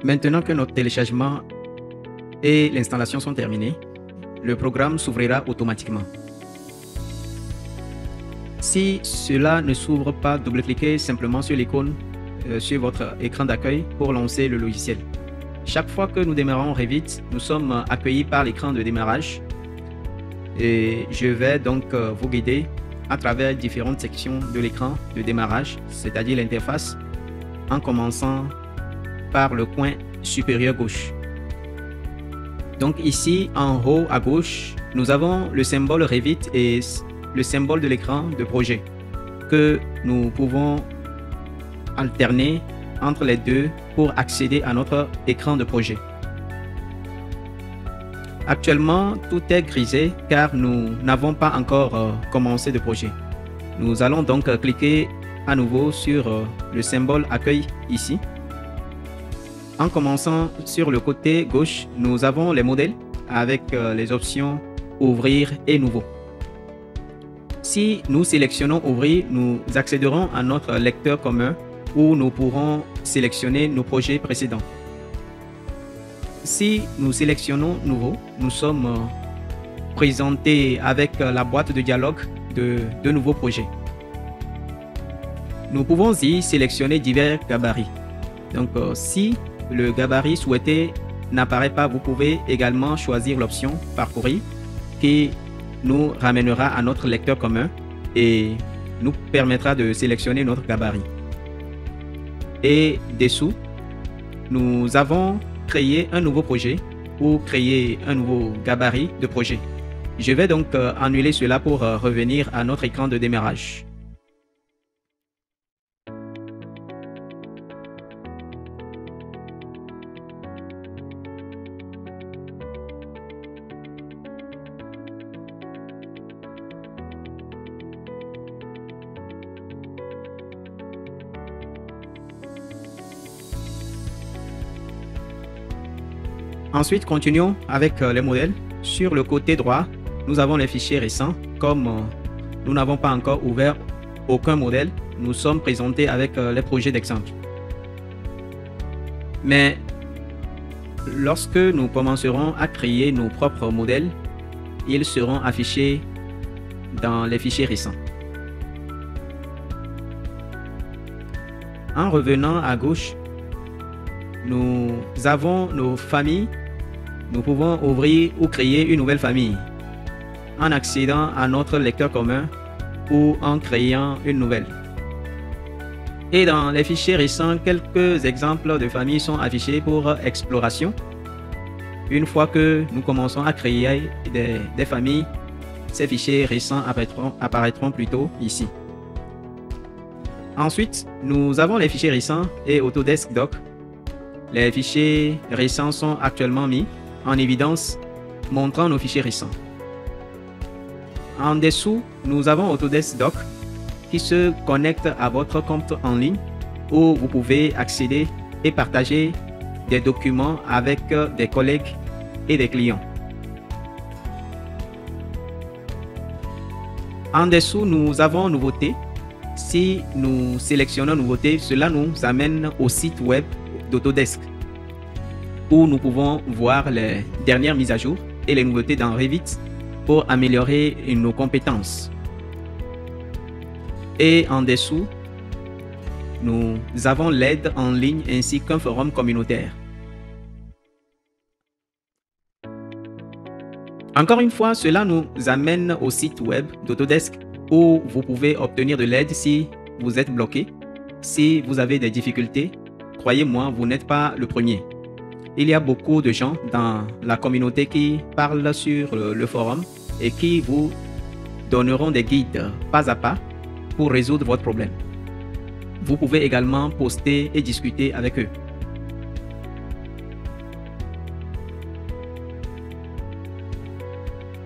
Maintenant que notre téléchargement et l'installation sont terminés, le programme s'ouvrira automatiquement. Si cela ne s'ouvre pas, double-cliquez simplement sur l'icône sur votre écran d'accueil pour lancer le logiciel. Chaque fois que nous démarrons Revit, nous sommes accueillis par l'écran de démarrage et je vais donc vous guider à travers différentes sections de l'écran de démarrage, c'est-à-dire l'interface, en commençant par le coin supérieur gauche. Donc ici en haut à gauche, nous avons le symbole Revit et le symbole de l'écran de projet que nous pouvons alterner entre les deux pour accéder à notre écran de projet. Actuellement, tout est grisé car nous n'avons pas encore commencé de projet. Nous allons donc cliquer à nouveau sur le symbole accueil ici. En commençant sur le côté gauche, nous avons les modèles avec les options ouvrir et nouveau. Si nous sélectionnons ouvrir, nous accéderons à notre lecteur commun où nous pourrons sélectionner nos projets précédents. Si nous sélectionnons nouveau, nous sommes présentés avec la boîte de dialogue de nouveaux projets. Nous pouvons y sélectionner divers gabarits. Donc si le gabarit souhaité n'apparaît pas, vous pouvez également choisir l'option parcourir qui nous ramènera à notre lecteur commun et nous permettra de sélectionner notre gabarit. Et dessous, nous avons créé un nouveau projet ou créer un nouveau gabarit de projet. Je vais donc annuler cela pour revenir à notre écran de démarrage. Ensuite, continuons avec les modèles. Sur le côté droit, nous avons les fichiers récents. Comme nous n'avons pas encore ouvert aucun modèle, nous sommes présentés avec les projets d'exemple. Mais lorsque nous commencerons à créer nos propres modèles, ils seront affichés dans les fichiers récents. En revenant à gauche, nous avons nos familles. Nous pouvons ouvrir ou créer une nouvelle famille en accédant à notre lecteur commun ou en créant une nouvelle. Et dans les fichiers récents, quelques exemples de familles sont affichés pour exploration. Une fois que nous commençons à créer des familles, ces fichiers récents apparaîtront plutôt ici. Ensuite, nous avons les fichiers récents et Autodesk Doc. Les fichiers récents sont actuellement mis en évidence, montrant nos fichiers récents. En dessous, nous avons Autodesk Doc qui se connecte à votre compte en ligne où vous pouvez accéder et partager des documents avec des collègues et des clients. En dessous, nous avons Nouveautés. Si nous sélectionnons Nouveautés, cela nous amène au site web d'Autodesk, où nous pouvons voir les dernières mises à jour et les nouveautés dans Revit pour améliorer nos compétences. Et en dessous, nous avons l'aide en ligne ainsi qu'un forum communautaire. Encore une fois, cela nous amène au site web d'Autodesk où vous pouvez obtenir de l'aide si vous êtes bloqué, si vous avez des difficultés. Croyez-moi, vous n'êtes pas le premier. Il y a beaucoup de gens dans la communauté qui parlent sur le forum et qui vous donneront des guides pas à pas pour résoudre votre problème. Vous pouvez également poster et discuter avec eux.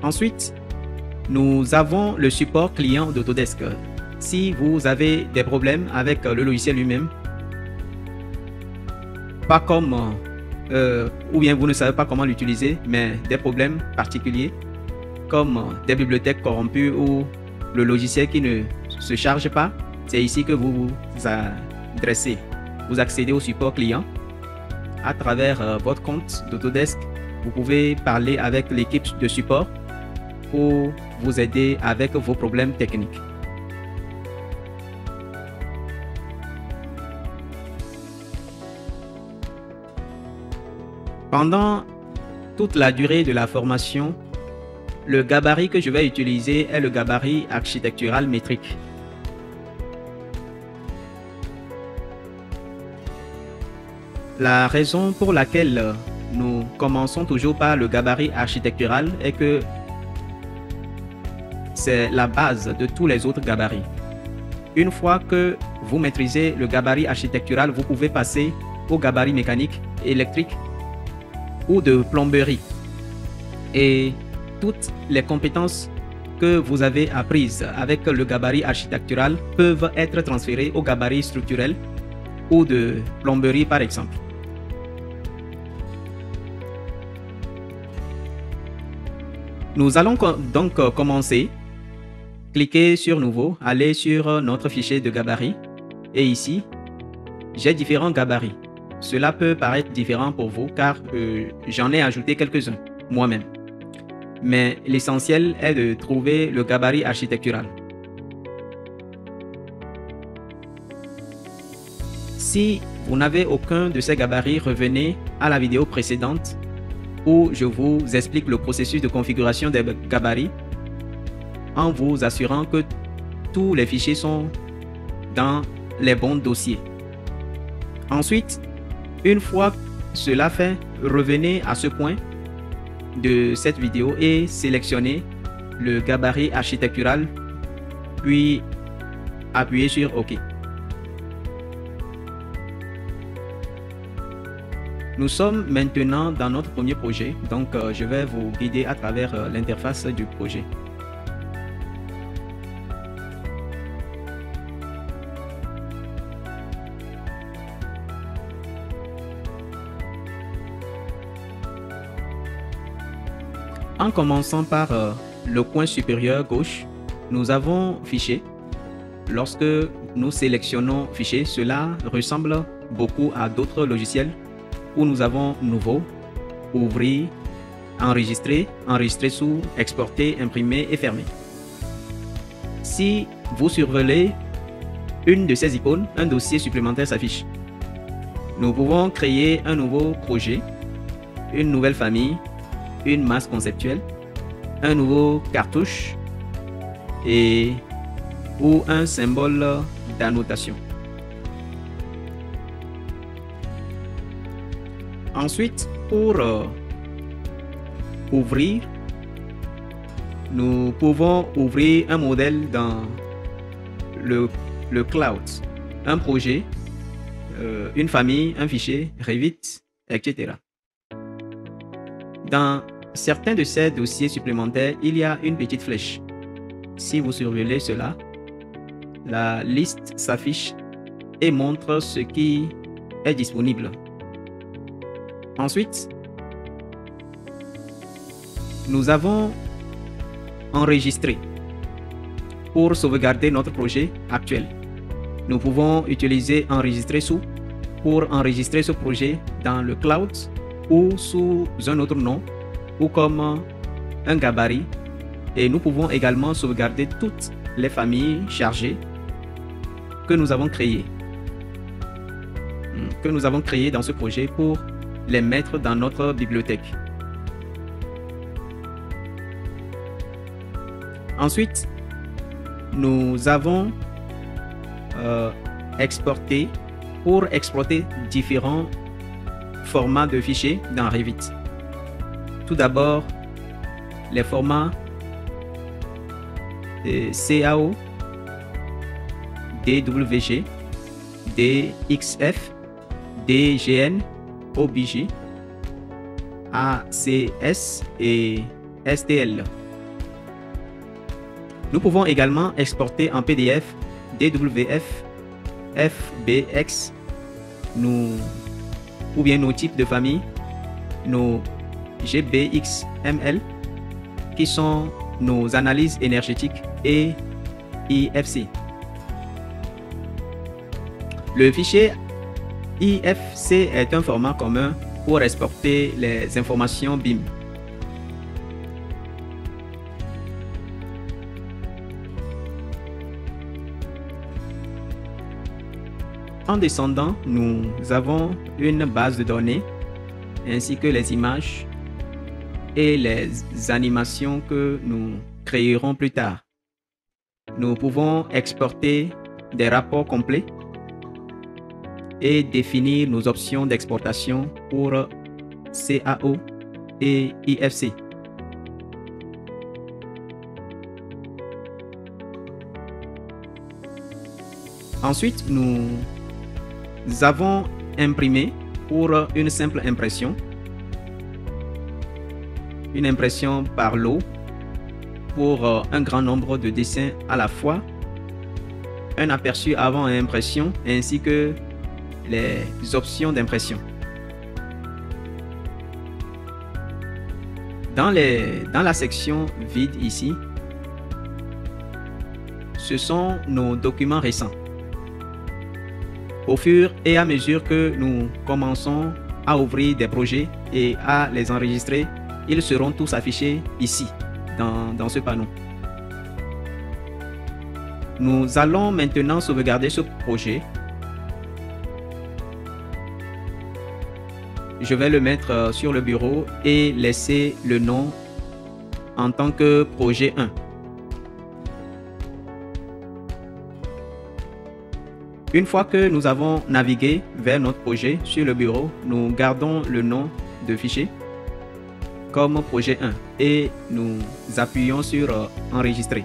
Ensuite, nous avons le support client d'Autodesk. Si vous avez des problèmes avec le logiciel lui-même, pas comme ou bien vous ne savez pas comment l'utiliser, mais des problèmes particuliers comme des bibliothèques corrompues ou le logiciel qui ne se charge pas, c'est ici que vous vous adressez. Vous accédez au support client à travers votre compte d'Autodesk, vous pouvez parler avec l'équipe de support pour vous aider avec vos problèmes techniques. Pendant toute la durée de la formation, le gabarit que je vais utiliser est le gabarit architectural métrique. La raison pour laquelle nous commençons toujours par le gabarit architectural est que c'est la base de tous les autres gabarits. Une fois que vous maîtrisez le gabarit architectural, vous pouvez passer au gabarit mécanique, électrique ou de plomberie. Et toutes les compétences que vous avez apprises avec le gabarit architectural peuvent être transférées au gabarit structurel ou de plomberie par exemple. Nous allons donc commencer. Cliquez sur Nouveau, allez sur notre fichier de gabarit et ici, j'ai différents gabarits. Cela peut paraître différent pour vous car j'en ai ajouté quelques-uns moi-même. Mais l'essentiel est de trouver le gabarit architectural. Si vous n'avez aucun de ces gabarits, revenez à la vidéo précédente où je vous explique le processus de configuration des gabarits en vous assurant que tous les fichiers sont dans les bons dossiers. Ensuite, une fois cela fait, revenez à ce point de cette vidéo et sélectionnez le gabarit architectural, puis appuyez sur OK. Nous sommes maintenant dans notre premier projet, donc je vais vous guider à travers l'interface du projet. En commençant par le coin supérieur gauche, nous avons Fichier. Lorsque nous sélectionnons Fichier, cela ressemble beaucoup à d'autres logiciels où nous avons Nouveau, Ouvrir, Enregistrer, Enregistrer sous, Exporter, Imprimer et Fermer. Si vous survolez une de ces icônes, un dossier supplémentaire s'affiche. Nous pouvons créer un nouveau projet, une nouvelle famille, une masse conceptuelle, un nouveau cartouche ou un symbole d'annotation. Ensuite, pour ouvrir, nous pouvons ouvrir un modèle dans le cloud, un projet, une famille, un fichier, Revit, etc. Dans certains de ces dossiers supplémentaires, il y a une petite flèche. Si vous surveillez cela, la liste s'affiche et montre ce qui est disponible. Ensuite, nous avons enregistré pour sauvegarder notre projet actuel. Nous pouvons utiliser enregistrer sous pour enregistrer ce projet dans le cloud ou sous un autre nom ou comme un gabarit, et nous pouvons également sauvegarder toutes les familles chargées que nous avons créées dans ce projet pour les mettre dans notre bibliothèque. Ensuite, nous avons exporté pour exploiter différents formats de fichiers dans Revit. Tout d'abord, les formats CAO, DWG, DXF, DGN, OBJ, ACS et STL. Nous pouvons également exporter en PDF, DWF, FBX, ou bien nos types de famille, nos GBXML, qui sont nos analyses énergétiques, et IFC. Le fichier IFC est un format commun pour exporter les informations BIM. En descendant, nous avons une base de données ainsi que les images et les animations que nous créerons plus tard. Nous pouvons exporter des rapports complets et définir nos options d'exportation pour CAO et IFC. Ensuite, nous avons imprimé pour une simple impression, une impression par lot pour un grand nombre de dessins à la fois, un aperçu avant impression ainsi que les options d'impression. Dans la section vide ici, ce sont nos documents récents. Au fur et à mesure que nous commençons à ouvrir des projets et à les enregistrer, ils seront tous affichés ici, dans ce panneau. Nous allons maintenant sauvegarder ce projet. Je vais le mettre sur le bureau et laisser le nom en tant que projet 1. Une fois que nous avons navigué vers notre projet sur le bureau, nous gardons le nom de fichier comme projet 1 et nous appuyons sur enregistrer.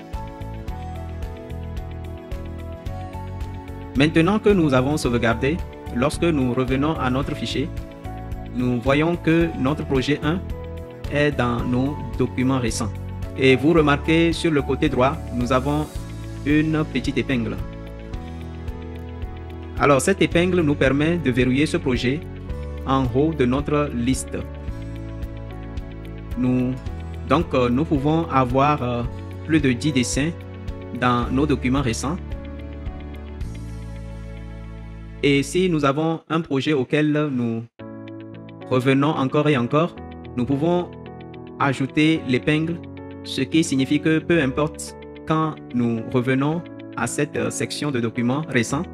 Maintenant que nous avons sauvegardé, lorsque nous revenons à notre fichier, nous voyons que notre projet 1 est dans nos documents récents. Et vous remarquez sur le côté droit, nous avons une petite épingle. Alors cette épingle nous permet de verrouiller ce projet en haut de notre liste. Nous pouvons avoir plus de 10 dessins dans nos documents récents. Et si nous avons un projet auquel nous revenons encore et encore, nous pouvons ajouter l'épingle, ce qui signifie que peu importe quand nous revenons à cette section de documents récents,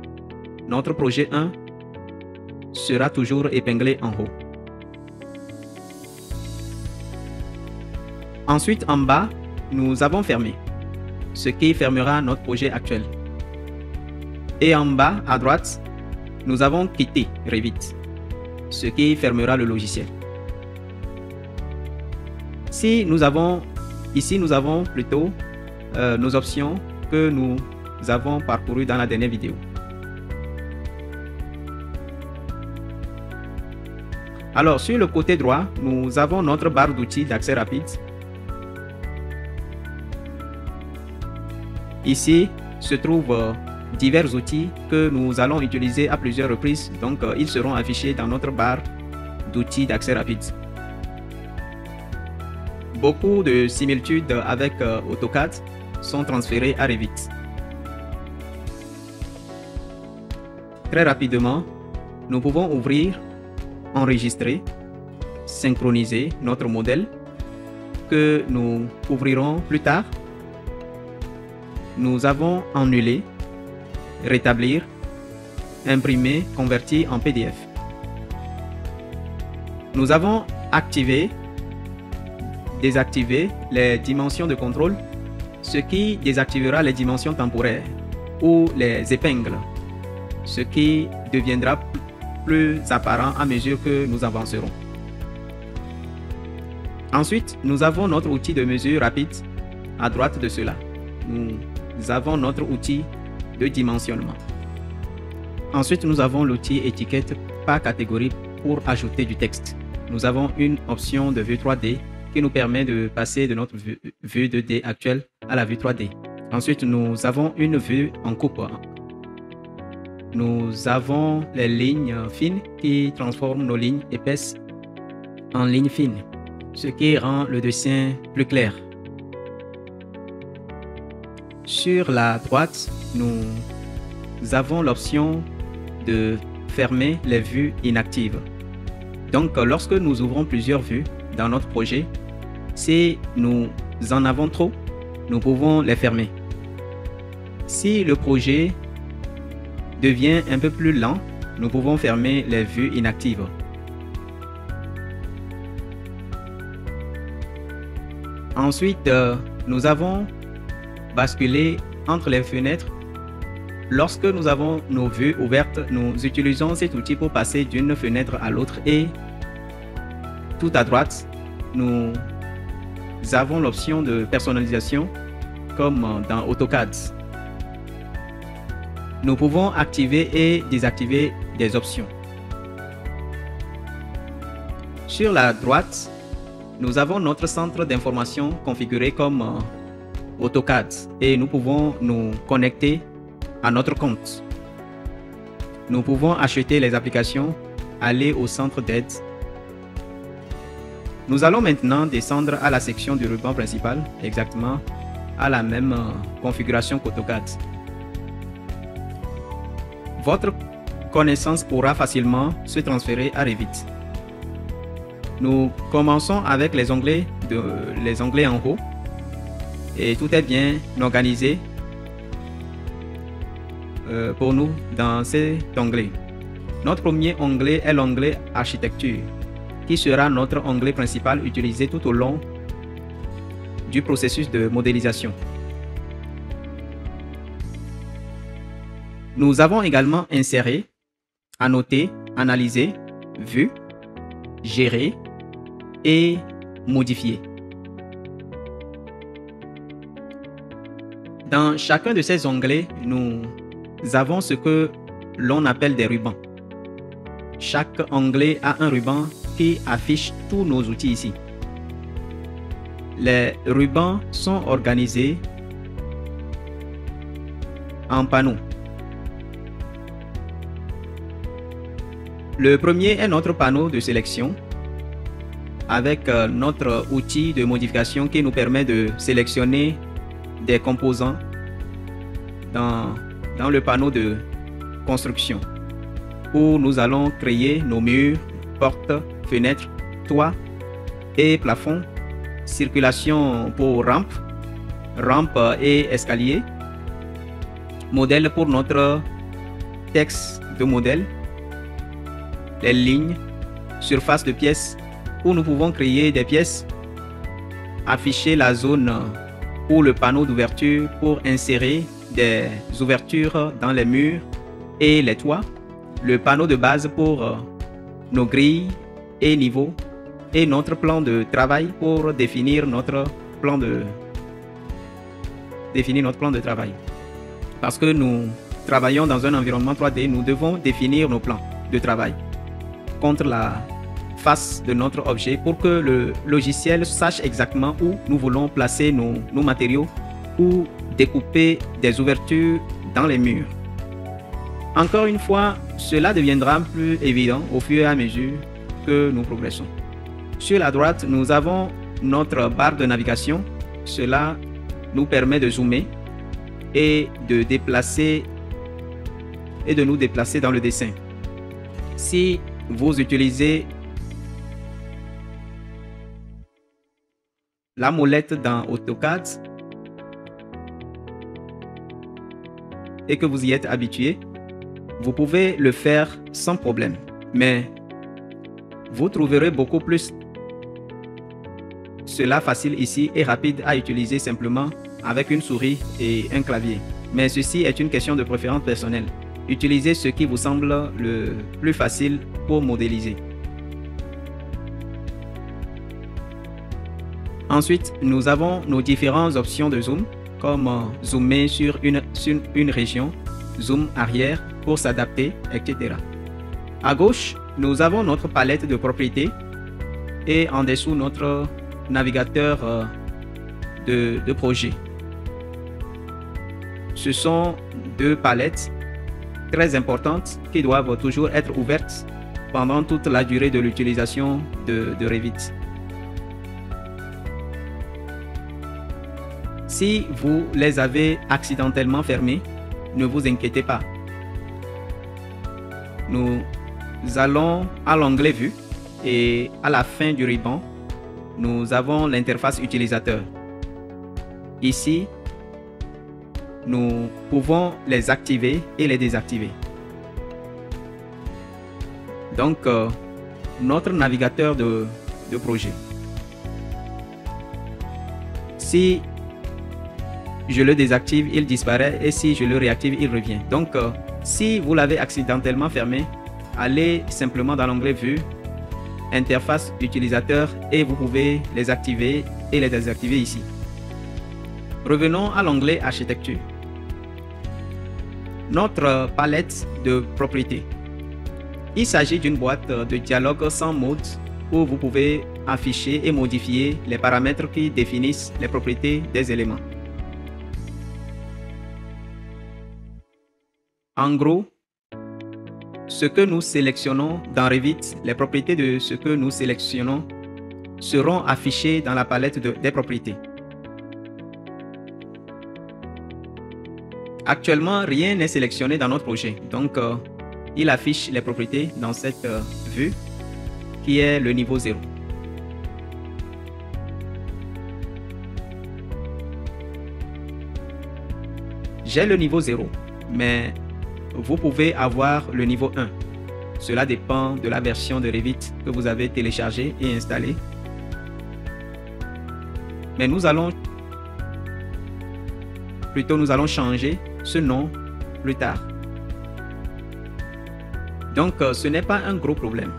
notre projet 1 sera toujours épinglé en haut. Ensuite, en bas, nous avons fermé, ce qui fermera notre projet actuel. Et en bas, à droite, nous avons quitté Revit, ce qui fermera le logiciel. Ici, nous avons plutôt nos options que nous avons parcourues dans la dernière vidéo. Alors, sur le côté droit, nous avons notre barre d'outils d'accès rapide. Ici se trouvent divers outils que nous allons utiliser à plusieurs reprises. Donc, ils seront affichés dans notre barre d'outils d'accès rapide. Beaucoup de similitudes avec AutoCAD sont transférées à Revit. Très rapidement, nous pouvons ouvrir, enregistrer, synchroniser notre modèle que nous ouvrirons plus tard. Nous avons annulé, rétablir, imprimer, convertir en PDF. Nous avons activé, désactivé les dimensions de contrôle, ce qui désactivera les dimensions temporaires ou les épingles, ce qui deviendra plus apparent à mesure que nous avancerons. Ensuite, nous avons notre outil de mesure rapide à droite de cela. Nous avons notre outil de dimensionnement. Ensuite, nous avons l'outil étiquette par catégorie pour ajouter du texte. Nous avons une option de vue 3D qui nous permet de passer de notre vue 2D actuelle à la vue 3D. Ensuite, nous avons une vue en coupe. Nous avons les lignes fines qui transforment nos lignes épaisses en lignes fines, ce qui rend le dessin plus clair. Sur la droite, nous avons l'option de fermer les vues inactives. Donc, lorsque nous ouvrons plusieurs vues dans notre projet, si nous en avons trop, nous pouvons les fermer. Si le projet devient un peu plus lent, nous pouvons fermer les vues inactives. Ensuite, nous avons basculé entre les fenêtres. Lorsque nous avons nos vues ouvertes, nous utilisons cet outil pour passer d'une fenêtre à l'autre et tout à droite, nous avons l'option de personnalisation comme dans AutoCAD. Nous pouvons activer et désactiver des options. Sur la droite, nous avons notre centre d'information configuré comme AutoCAD et nous pouvons nous connecter à notre compte. Nous pouvons acheter les applications, aller au centre d'aide. Nous allons maintenant descendre à la section du ruban principal, exactement à la même configuration qu'AutoCAD. Votre connaissance pourra facilement se transférer à Revit. Nous commençons avec les onglets en haut et tout est bien organisé pour nous dans cet onglet. Notre premier onglet est l'onglet architecture qui sera notre onglet principal utilisé tout au long du processus de modélisation. Nous avons également inséré, annoté, analysé, vu, gérer et modifier. Dans chacun de ces onglets, nous avons ce que l'on appelle des rubans. Chaque onglet a un ruban qui affiche tous nos outils ici. Les rubans sont organisés en panneaux. Le premier est notre panneau de sélection avec notre outil de modification qui nous permet de sélectionner des composants dans le panneau de construction où nous allons créer nos murs, portes, fenêtres, toits et plafonds, circulation pour rampe et escalier, modèle pour notre texte de modèle, les lignes, surface de pièces où nous pouvons créer des pièces, afficher la zone ou le panneau d'ouverture pour insérer des ouvertures dans les murs et les toits, le panneau de base pour nos grilles et niveaux et notre plan de travail pour définir notre plan de travail. Parce que nous travaillons dans un environnement 3D, nous devons définir nos plans de travail contre la face de notre objet pour que le logiciel sache exactement où nous voulons placer nos matériaux ou découper des ouvertures dans les murs. Encore une fois, cela deviendra plus évident au fur et à mesure que nous progressons. Sur la droite, nous avons notre barre de navigation. Cela nous permet de zoomer et de nous déplacer dans le dessin. Si vous utilisez la molette dans AutoCAD et que vous y êtes habitué, vous pouvez le faire sans problème. Mais vous trouverez beaucoup plus cela facile ici et rapide à utiliser simplement avec une souris et un clavier. Mais ceci est une question de préférence personnelle. Utilisez ce qui vous semble le plus facile pour modéliser. Ensuite, nous avons nos différentes options de zoom, comme zoomer sur une région, zoom arrière pour s'adapter, etc. À gauche, nous avons notre palette de propriétés et en dessous notre navigateur de projet. Ce sont deux palettes très importantes qui doivent toujours être ouvertes pendant toute la durée de l'utilisation de Revit. Si vous les avez accidentellement fermées, ne vous inquiétez pas. nous allons à l'onglet Vue et à la fin du ruban, nous avons l'interface utilisateur. Ici, nous pouvons les activer et les désactiver. Donc, notre navigateur de projet. Si je le désactive, il disparaît, et si je le réactive, il revient. Donc, si vous l'avez accidentellement fermé, allez simplement dans l'onglet Vue, interface utilisateur, et vous pouvez les activer et les désactiver ici. Revenons à l'onglet architecture. Notre palette de propriétés. Il s'agit d'une boîte de dialogue sans mode où vous pouvez afficher et modifier les paramètres qui définissent les propriétés des éléments. En gros, ce que nous sélectionnons dans Revit, les propriétés de ce que nous sélectionnons seront affichées dans la palette des propriétés. Actuellement, rien n'est sélectionné dans notre projet, donc il affiche les propriétés dans cette vue qui est le niveau 0. J'ai le niveau 0, mais vous pouvez avoir le niveau 1. Cela dépend de la version de Revit que vous avez téléchargée et installée. Mais nous allons changer ce nom plus tard. Donc, ce n'est pas un gros problème.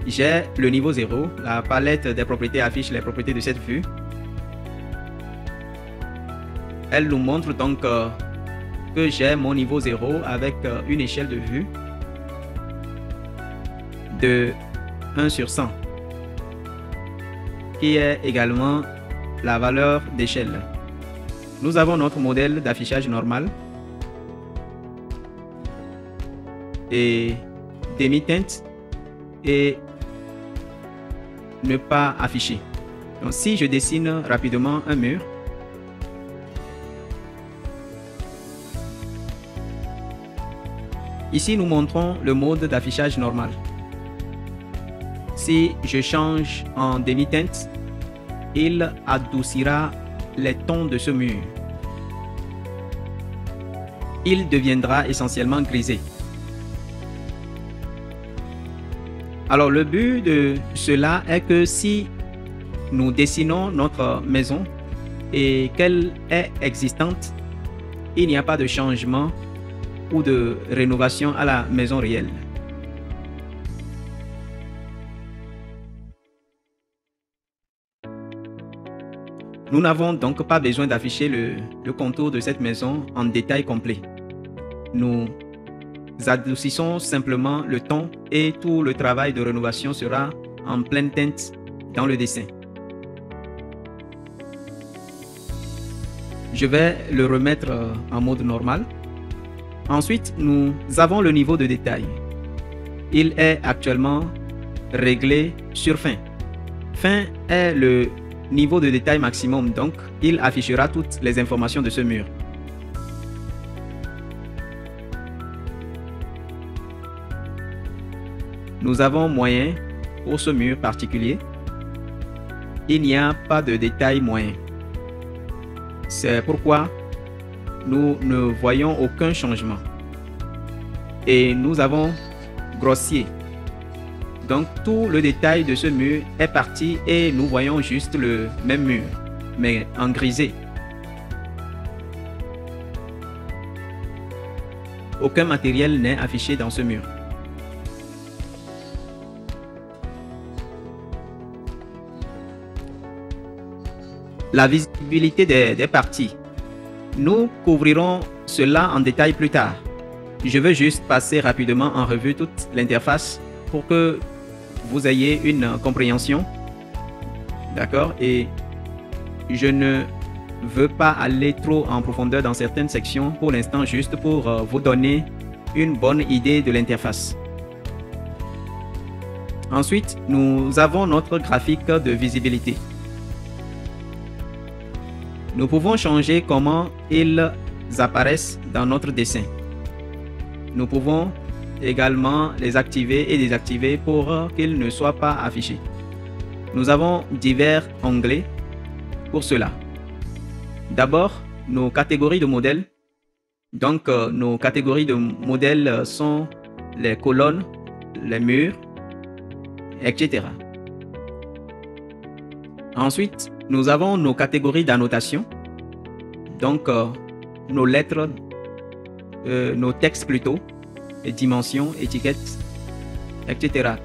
J'ai le niveau 0. La palette des propriétés affiche les propriétés de cette vue. Elle nous montre donc que j'ai mon niveau 0 avec une échelle de vue de 1 sur 100, qui est également la valeur d'échelle. Nous avons notre modèle d'affichage normal et demi-teinte et ne pas afficher. Donc, si je dessine rapidement un mur, ici nous montrons le mode d'affichage normal. Si je change en demi-teinte, il adoucira les tons de ce mur. Il deviendra essentiellement grisé. Alors le but de cela est que si nous dessinons notre maison et qu'elle est existante, il n'y a pas de changement ou de rénovation à la maison réelle. Nous n'avons donc pas besoin d'afficher le contour de cette maison en détail complet. Nous adoucissons simplement le ton et tout le travail de rénovation sera en pleine teinte dans le dessin. Je vais le remettre en mode normal. Ensuite, nous avons le niveau de détail. Il est actuellement réglé sur fin. Fin est le niveau de détail maximum, donc il affichera toutes les informations de ce mur. Nous avons moyen pour ce mur particulier. Il n'y a pas de détail moyen. C'est pourquoi nous ne voyons aucun changement. Et nous avons grossier. Donc tout le détail de ce mur est parti et nous voyons juste le même mur, mais en grisé. Aucun matériel n'est affiché dans ce mur. La visibilité des parties. Nous couvrirons cela en détail plus tard. Je veux juste passer rapidement en revue toute l'interface pour que vous ayez une compréhension. D'accord? Et je ne veux pas aller trop en profondeur dans certaines sections pour l'instant, juste pour vous donner une bonne idée de l'interface. Ensuite, nous avons notre graphique de visibilité. Nous pouvons changer comment ils apparaissent dans notre dessin. Nous pouvons également les activer et désactiver pour qu'ils ne soient pas affichés. Nous avons divers onglets pour cela. D'abord, nos catégories de modèles. Donc, nos catégories de modèles sont les colonnes, les murs, etc. Ensuite, nous avons nos catégories d'annotation. Donc, nos lettres, nos textes plutôt, les dimensions, étiquettes, etc.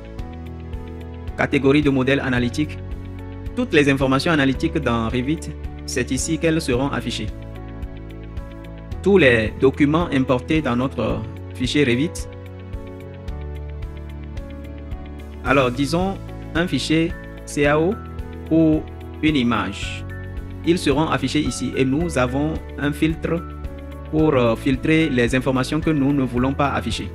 Catégorie de modèles analytiques. Toutes les informations analytiques dans Revit, c'est ici qu'elles seront affichées. Tous les documents importés dans notre fichier Revit. Alors, disons un fichier CAO ou une image. Ils seront affichés ici et nous avons un filtre pour filtrer les informations que nous ne voulons pas afficher.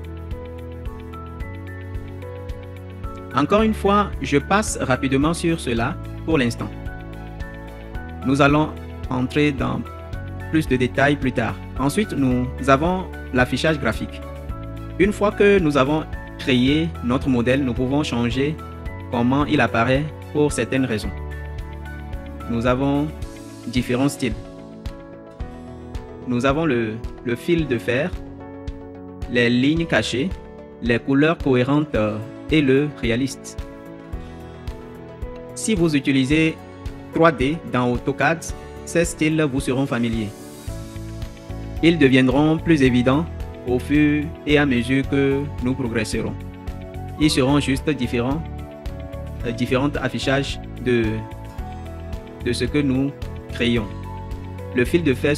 Encore une fois, je passe rapidement sur cela pour l'instant. Nous allons entrer dans plus de détails plus tard. Ensuite, nous avons l'affichage graphique. Une fois que nous avons créé notre modèle, nous pouvons changer comment il apparaît pour certaines raisons. Nous avons différents styles. Nous avons le fil de fer, les lignes cachées, les couleurs cohérentes et le réaliste. Si vous utilisez 3D dans AutoCAD, ces styles vous seront familiers. Ils deviendront plus évidents au fur et à mesure que nous progresserons. Ils seront juste différents affichages de ce que nous créons. Le fil de fer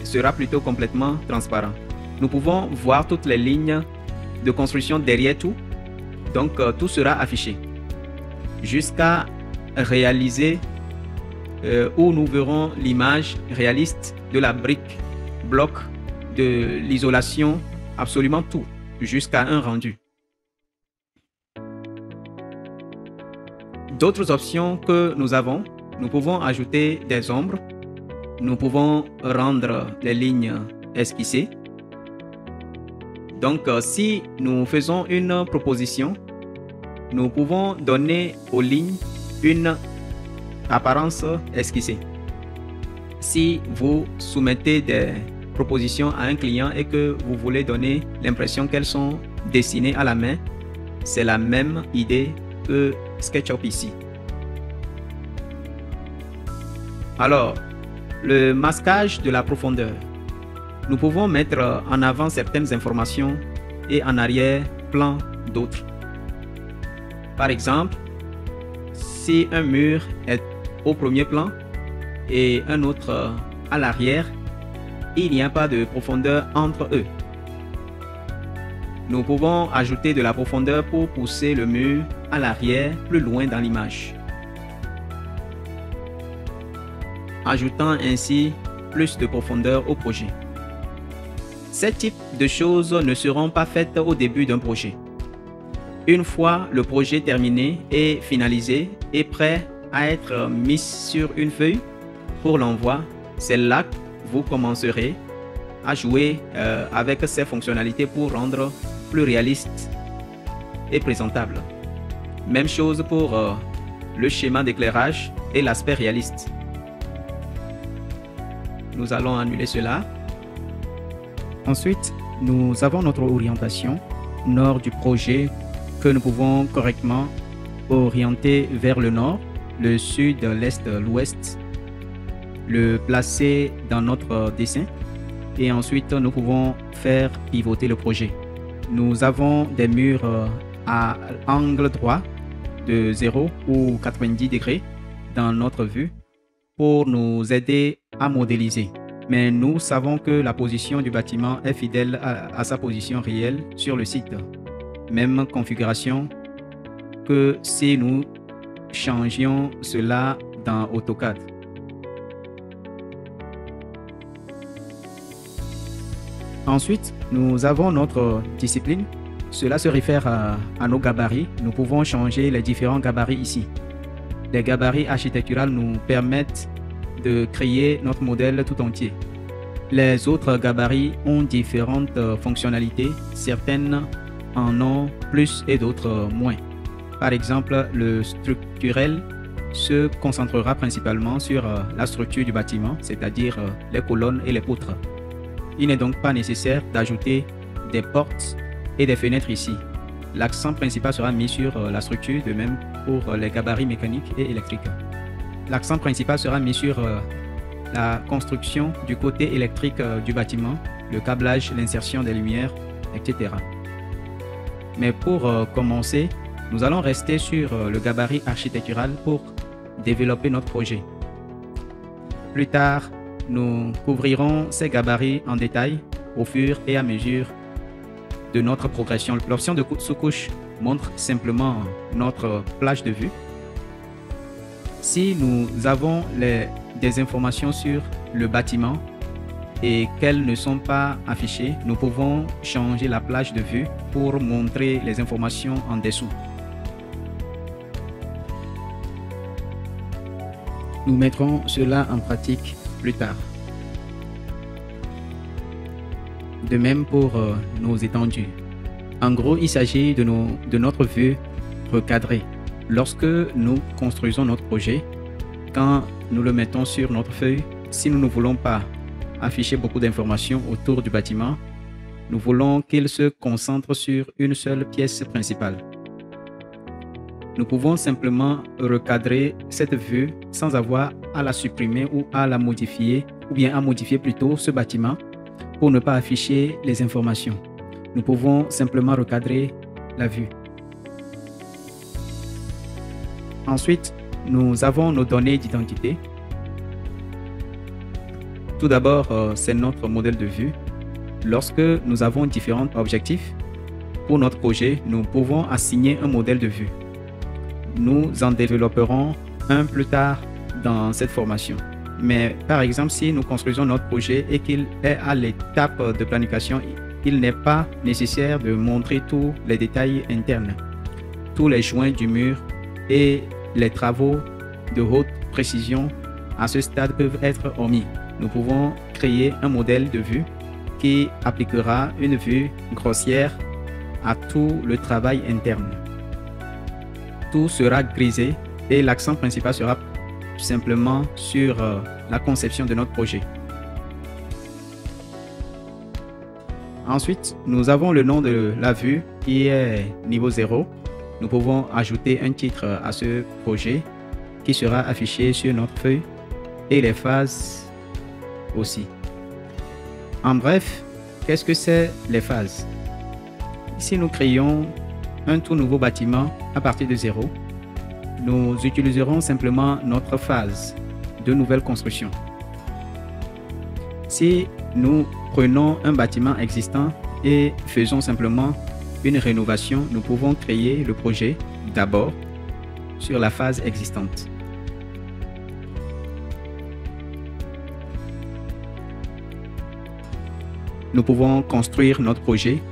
sera plutôt complètement transparent. Nous pouvons voir toutes les lignes de construction derrière tout. Donc, tout sera affiché jusqu'à réaliser où nous verrons l'image réaliste de la brique, bloc, de l'isolation, absolument tout, jusqu'à un rendu. D'autres options que nous avons, nous pouvons ajouter des ombres, nous pouvons rendre les lignes esquissées. Donc, si nous faisons une proposition, nous pouvons donner aux lignes une apparence esquissée. Si vous soumettez des propositions à un client et que vous voulez donner l'impression qu'elles sont dessinées à la main, c'est la même idée que SketchUp ici. Alors, le masquage de la profondeur. Nous pouvons mettre en avant certaines informations et en arrière-plan d'autres. Par exemple, si un mur est au premier plan et un autre à l'arrière, il n'y a pas de profondeur entre eux. Nous pouvons ajouter de la profondeur pour pousser le mur à l'arrière plus loin dans l'image, ajoutant ainsi plus de profondeur au projet. Ces types de choses ne seront pas faites au début d'un projet. Une fois le projet terminé et finalisé et prêt à être mis sur une feuille pour l'envoi, c'est là que vous commencerez à jouer avec ces fonctionnalités pour rendre plus réaliste et présentable. Même chose pour le schéma d'éclairage et l'aspect réaliste. Nous allons annuler cela. Ensuite, nous avons notre orientation nord du projet que nous pouvons correctement orienter vers le nord, le sud, l'est, l'ouest, le placer dans notre dessin et ensuite nous pouvons faire pivoter le projet. Nous avons des murs à angle droit de 0 ou 90 degrés dans notre vue pour nous aider à modéliser. Mais nous savons que la position du bâtiment est fidèle à sa position réelle sur le site. Même configuration que si nous changions cela dans AutoCAD. Ensuite, nous avons notre discipline. Cela se réfère à nos gabarits. Nous pouvons changer les différents gabarits ici. Les gabarits architecturaux nous permettent de créer notre modèle tout entier. Les autres gabarits ont différentes fonctionnalités. Certaines en ont plus et d'autres moins. Par exemple, le structurel se concentrera principalement sur la structure du bâtiment, c'est-à-dire les colonnes et les poutres. Il n'est donc pas nécessaire d'ajouter des portes et des fenêtres ici. L'accent principal sera mis sur la structure, de même pour les gabarits mécaniques et électriques. L'accent principal sera mis sur la construction du côté électrique du bâtiment, le câblage, l'insertion des lumières, etc. Mais pour commencer, nous allons rester sur le gabarit architectural pour développer notre projet. Plus tard, nous couvrirons ces gabarits en détail au fur et à mesure de notre progression. L'option de sous-couche montre simplement notre plage de vue. Si nous avons des informations sur le bâtiment et qu'elles ne sont pas affichées, nous pouvons changer la plage de vue pour montrer les informations en dessous. Nous mettrons cela en pratique plus tard. De même pour nos étendues. En gros, il s'agit de notre vue recadrée. Lorsque nous construisons notre projet, quand nous le mettons sur notre feuille, si nous ne voulons pas afficher beaucoup d'informations autour du bâtiment, nous voulons qu'il se concentre sur une seule pièce principale. Nous pouvons simplement recadrer cette vue sans avoir à la supprimer ou à la modifier, ou bien à modifier plutôt ce bâtiment pour ne pas afficher les informations. Nous pouvons simplement recadrer la vue. Ensuite, nous avons nos données d'identité. Tout d'abord, c'est notre modèle de vue. Lorsque nous avons différents objectifs pour notre projet, nous pouvons assigner un modèle de vue. Nous en développerons un plus tard dans cette formation. Mais par exemple, si nous construisons notre projet et qu'il est à l'étape de planification, il n'est pas nécessaire de montrer tous les détails internes, tous les joints du mur et les travaux de haute précision à ce stade peuvent être omis. Nous pouvons créer un modèle de vue qui appliquera une vue grossière à tout le travail interne. Tout sera grisé et l'accent principal sera simplement sur la conception de notre projet. Ensuite, nous avons le nom de la vue qui est niveau 0. Nous pouvons ajouter un titre à ce projet qui sera affiché sur notre feuille et les phases aussi. En bref, qu'est-ce que c'est les phases? Si nous créons un tout nouveau bâtiment à partir de 0, nous utiliserons simplement notre phase de nouvelle construction. Si nous prenons un bâtiment existant et faisons simplement une rénovation, nous pouvons créer le projet d'abord sur la phase existante. Nous pouvons construire notre projet,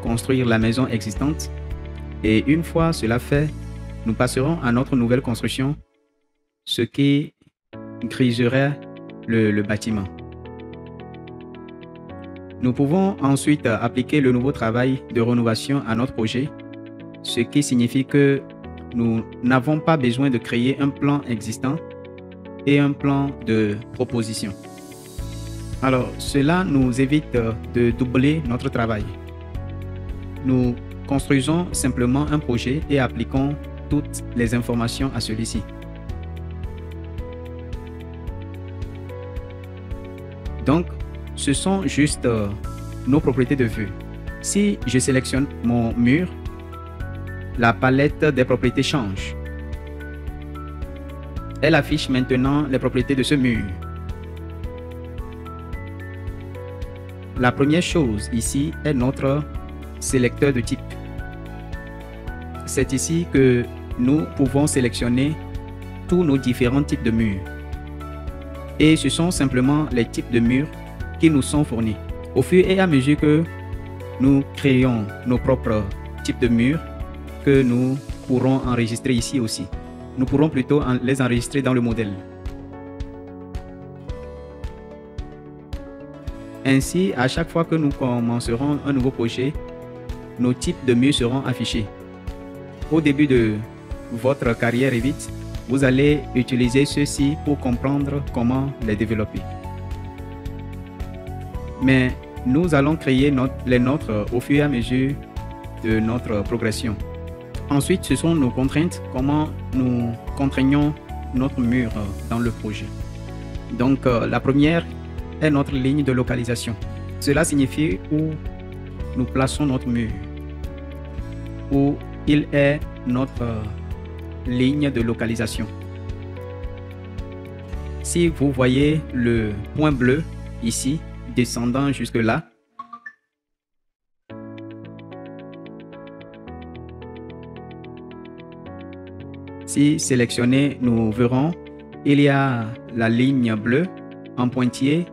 construire la maison existante et une fois cela fait, nous passerons à notre nouvelle construction, ce qui griserait le bâtiment. Nous pouvons ensuite appliquer le nouveau travail de rénovation à notre projet, ce qui signifie que nous n'avons pas besoin de créer un plan existant et un plan de proposition. Alors, cela nous évite de doubler notre travail. Nous construisons simplement un projet et appliquons toutes les informations à celui-ci. Donc, ce sont juste nos propriétés de vue. Si je sélectionne mon mur, la palette des propriétés change. Elle affiche maintenant les propriétés de ce mur. La première chose ici est notre sélecteur de type. C'est ici que nous pouvons sélectionner tous nos différents types de murs. Et ce sont simplement les types de murs qui nous sont fournis. Au fur et à mesure que nous créons nos propres types de murs, que nous pourrons enregistrer ici aussi. Nous pourrons plutôt les enregistrer dans le modèle. Ainsi, à chaque fois que nous commencerons un nouveau projet, nos types de murs seront affichés. Au début de votre carrière Revit, vous allez utiliser ceux-ci pour comprendre comment les développer. Mais nous allons créer les nôtres au fur et à mesure de notre progression. Ensuite, ce sont nos contraintes, comment nous contraignons notre mur dans le projet. Donc, la première est notre ligne de localisation. Cela signifie où nous plaçons notre mur, où il est notre ligne de localisation. Si vous voyez le point bleu ici, descendant jusque là, si sélectionné, nous verrons il y a la ligne bleue en pointillé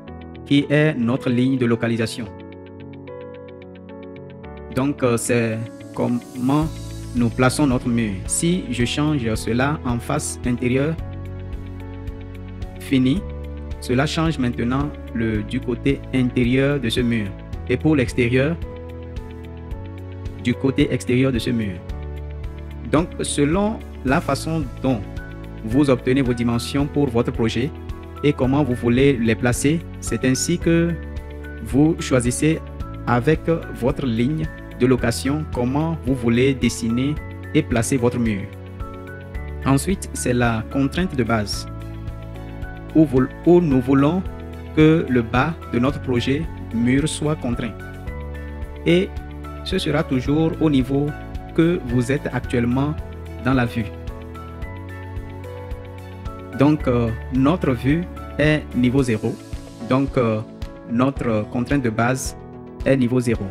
qui est notre ligne de localisation. Donc, c'est comment nous plaçons notre mur. Si je change cela en face intérieure, fini, cela change maintenant du côté intérieur de ce mur. Et pour l'extérieur, du côté extérieur de ce mur. Donc, selon la façon dont vous obtenez vos dimensions pour votre projet et comment vous voulez les placer, c'est ainsi que vous choisissez avec votre ligne de location comment vous voulez dessiner et placer votre mur. Ensuite, c'est la contrainte de base où nous voulons que le bas de notre projet mur soit contraint. Et ce sera toujours au niveau que vous êtes actuellement dans la vue. Donc, notre vue est niveau 0. Donc, notre contrainte de base est niveau 0.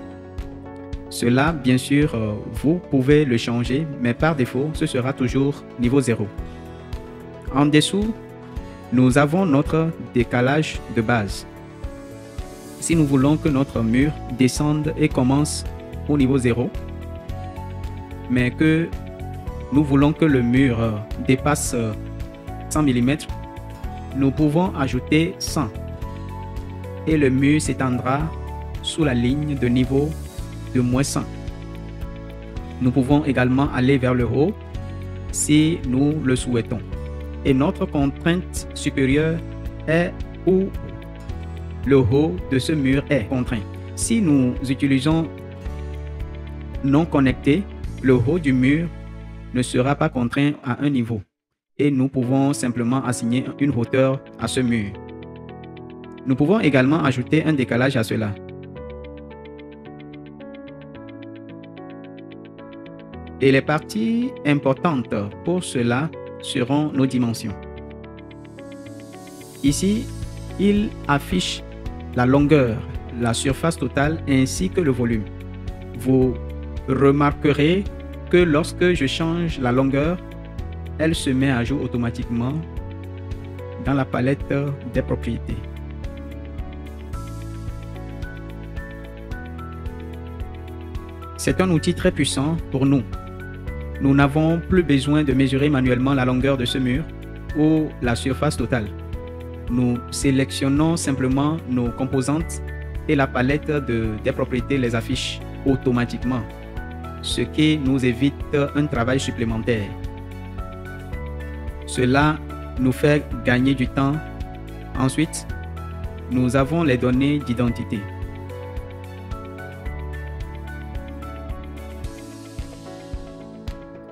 Cela, bien sûr, vous pouvez le changer, mais par défaut, ce sera toujours niveau 0. En dessous, nous avons notre décalage de base. Si nous voulons que notre mur descende et commence au niveau 0, mais que nous voulons que le mur dépasse 100 mm, nous pouvons ajouter 100 et le mur s'étendra sous la ligne de niveau de moins 100. Nous pouvons également aller vers le haut si nous le souhaitons. Et notre contrainte supérieure est où le haut de ce mur est contraint. Si nous utilisons non connecté, le haut du mur ne sera pas contraint à un niveau. Et nous pouvons simplement assigner une hauteur à ce mur. Nous pouvons également ajouter un décalage à cela. Et les parties importantes pour cela seront nos dimensions. Ici, il affiche la longueur, la surface totale ainsi que le volume. Vous remarquerez que lorsque je change la longueur, elle se met à jour automatiquement dans la palette des propriétés. C'est un outil très puissant pour nous. Nous n'avons plus besoin de mesurer manuellement la longueur de ce mur ou la surface totale. Nous sélectionnons simplement nos composantes et la palette des propriétés les affiche automatiquement, ce qui nous évite un travail supplémentaire. Cela nous fait gagner du temps. Ensuite, nous avons les données d'identité.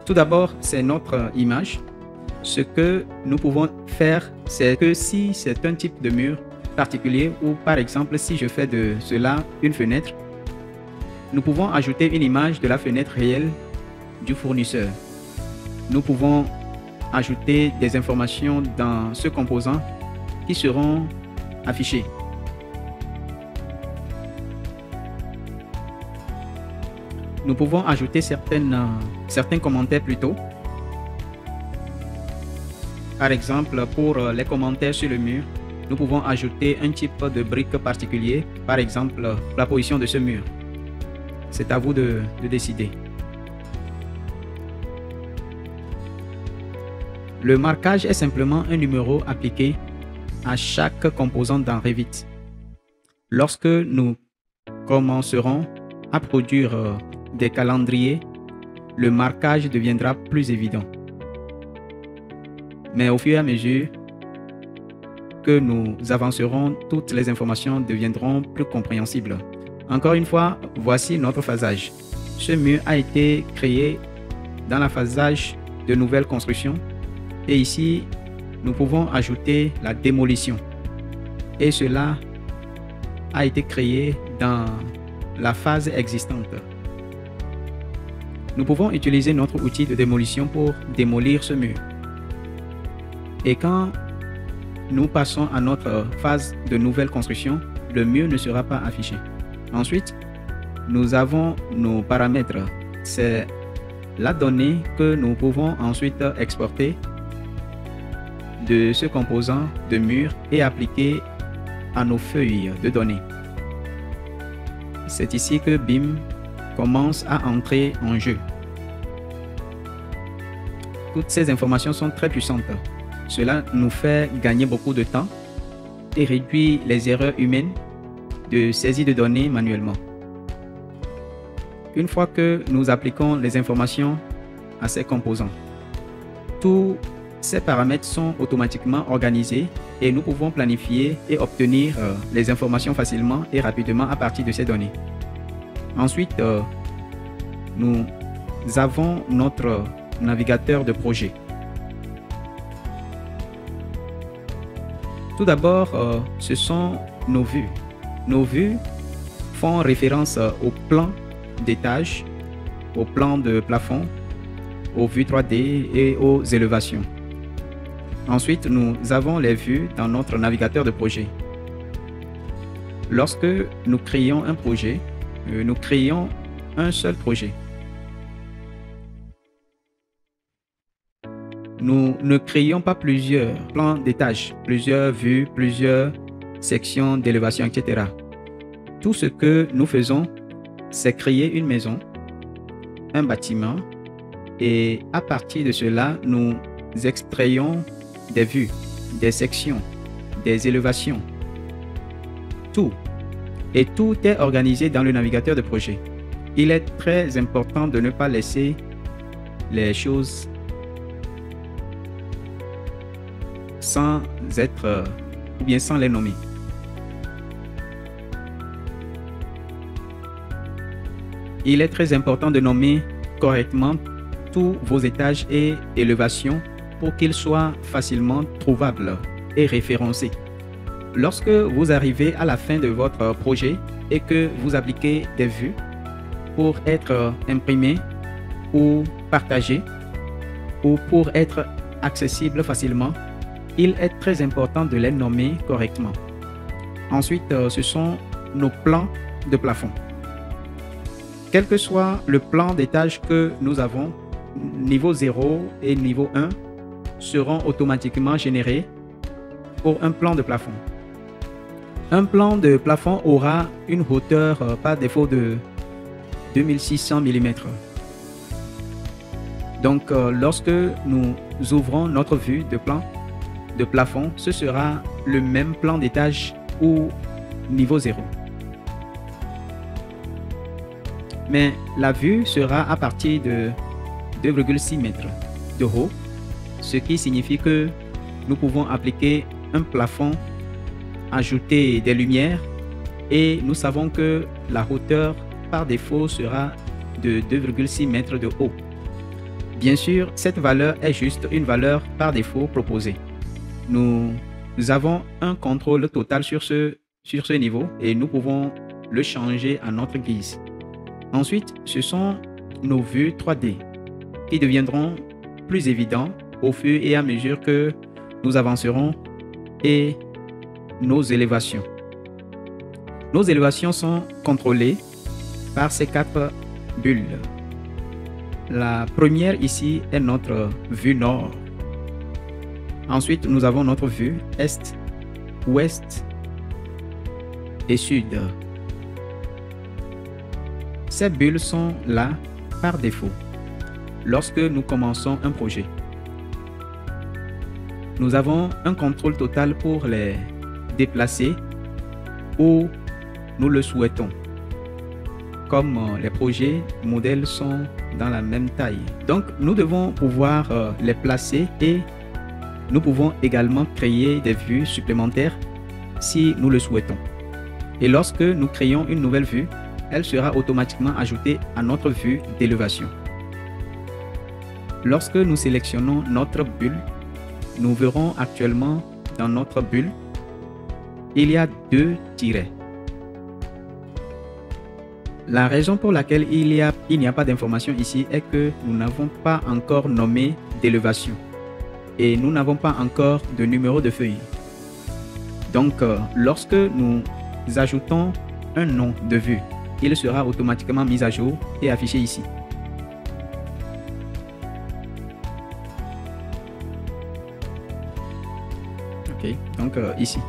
Tout d'abord, c'est notre image. Ce que nous pouvons faire, c'est que si c'est un type de mur particulier ou par exemple si je fais de cela une fenêtre, nous pouvons ajouter une image de la fenêtre réelle du fournisseur. Nous pouvons ajouter des informations dans ce composant qui seront affichées. Nous pouvons ajouter certains commentaires plutôt. Par exemple, pour les commentaires sur le mur, nous pouvons ajouter un type de brique particulier, par exemple la position de ce mur. C'est à vous de décider. Le marquage est simplement un numéro appliqué à chaque composante dans Revit. Lorsque nous commencerons à produire des calendriers, le marquage deviendra plus évident. Mais au fur et à mesure que nous avancerons, toutes les informations deviendront plus compréhensibles. Encore une fois, voici notre phasage. Ce mur a été créé dans la phasage de nouvelle construction et ici, nous pouvons ajouter la démolition. Et cela a été créé dans la phase existante. Nous pouvons utiliser notre outil de démolition pour démolir ce mur. Et quand nous passons à notre phase de nouvelle construction, le mur ne sera pas affiché. Ensuite, nous avons nos paramètres. C'est la donnée que nous pouvons ensuite exporter de ce composant de mur et appliquer à nos feuilles de données. C'est ici que BIM commence à entrer en jeu. Toutes ces informations sont très puissantes. Cela nous fait gagner beaucoup de temps et réduit les erreurs humaines de saisie de données manuellement. Une fois que nous appliquons les informations à ces composants, tous ces paramètres sont automatiquement organisés et nous pouvons planifier et obtenir les informations facilement et rapidement à partir de ces données. Ensuite, nous avons notre navigateur de projet. Tout d'abord, ce sont nos vues. Nos vues font référence au plan d'étage, au plan de plafond, aux vues 3D et aux élévations. Ensuite, nous avons les vues dans notre navigateur de projet. Lorsque nous créons un projet, nous créons un seul projet. Nous ne créons pas plusieurs plans d'étage, plusieurs vues, plusieurs sections d'élévation, etc. Tout ce que nous faisons, c'est créer une maison, un bâtiment, et à partir de cela, nous extrayons des vues, des sections, des élévations, tout. Et tout est organisé dans le navigateur de projet. Il est très important de ne pas laisser les choses sans être ou bien sans les nommer. Il est très important de nommer correctement tous vos étages et élévations pour qu'ils soient facilement trouvables et référencés. Lorsque vous arrivez à la fin de votre projet et que vous appliquez des vues pour être imprimées ou partagées ou pour être accessibles facilement, il est très important de les nommer correctement. Ensuite, ce sont nos plans de plafond. Quel que soit le plan d'étage que nous avons, niveau 0 et niveau 1 seront automatiquement générés pour un plan de plafond. Un plan de plafond aura une hauteur par défaut de 2600 mm. Donc, lorsque nous ouvrons notre vue de plan de plafond, ce sera le même plan d'étage ou niveau 0. Mais la vue sera à partir de 2,6 mètres de haut, ce qui signifie que nous pouvons appliquer un plafond, ajouter des lumières et nous savons que la hauteur par défaut sera de 2,6 mètres de haut. Bien sûr, cette valeur est juste une valeur par défaut proposée. Nous avons un contrôle total sur ce niveau et nous pouvons le changer à notre guise. Ensuite, ce sont nos vues 3D qui deviendront plus évidents au fur et à mesure que nous avancerons et nos élévations. Nos élévations sont contrôlées par ces 4 bulles. La première ici est notre vue nord. Ensuite, nous avons notre vue est, ouest et sud. Ces bulles sont là par défaut lorsque nous commençons un projet. Nous avons un contrôle total pour les déplacer ou nous le souhaitons. Comme les projets modèles sont dans la même taille. Donc, nous devons pouvoir les placer et nous pouvons également créer des vues supplémentaires si nous le souhaitons. Et lorsque nous créons une nouvelle vue, elle sera automatiquement ajoutée à notre vue d'élévation. Lorsque nous sélectionnons notre bulle, nous verrons actuellement dans notre bulle, il y a 2 tirets. La raison pour laquelle il n'y a pas d'information ici est que nous n'avons pas encore nommé d'élévation et nous n'avons pas encore de numéro de feuille. Donc, lorsque nous ajoutons un nom de vue, il sera automatiquement mis à jour et affiché ici. Ok, donc ici.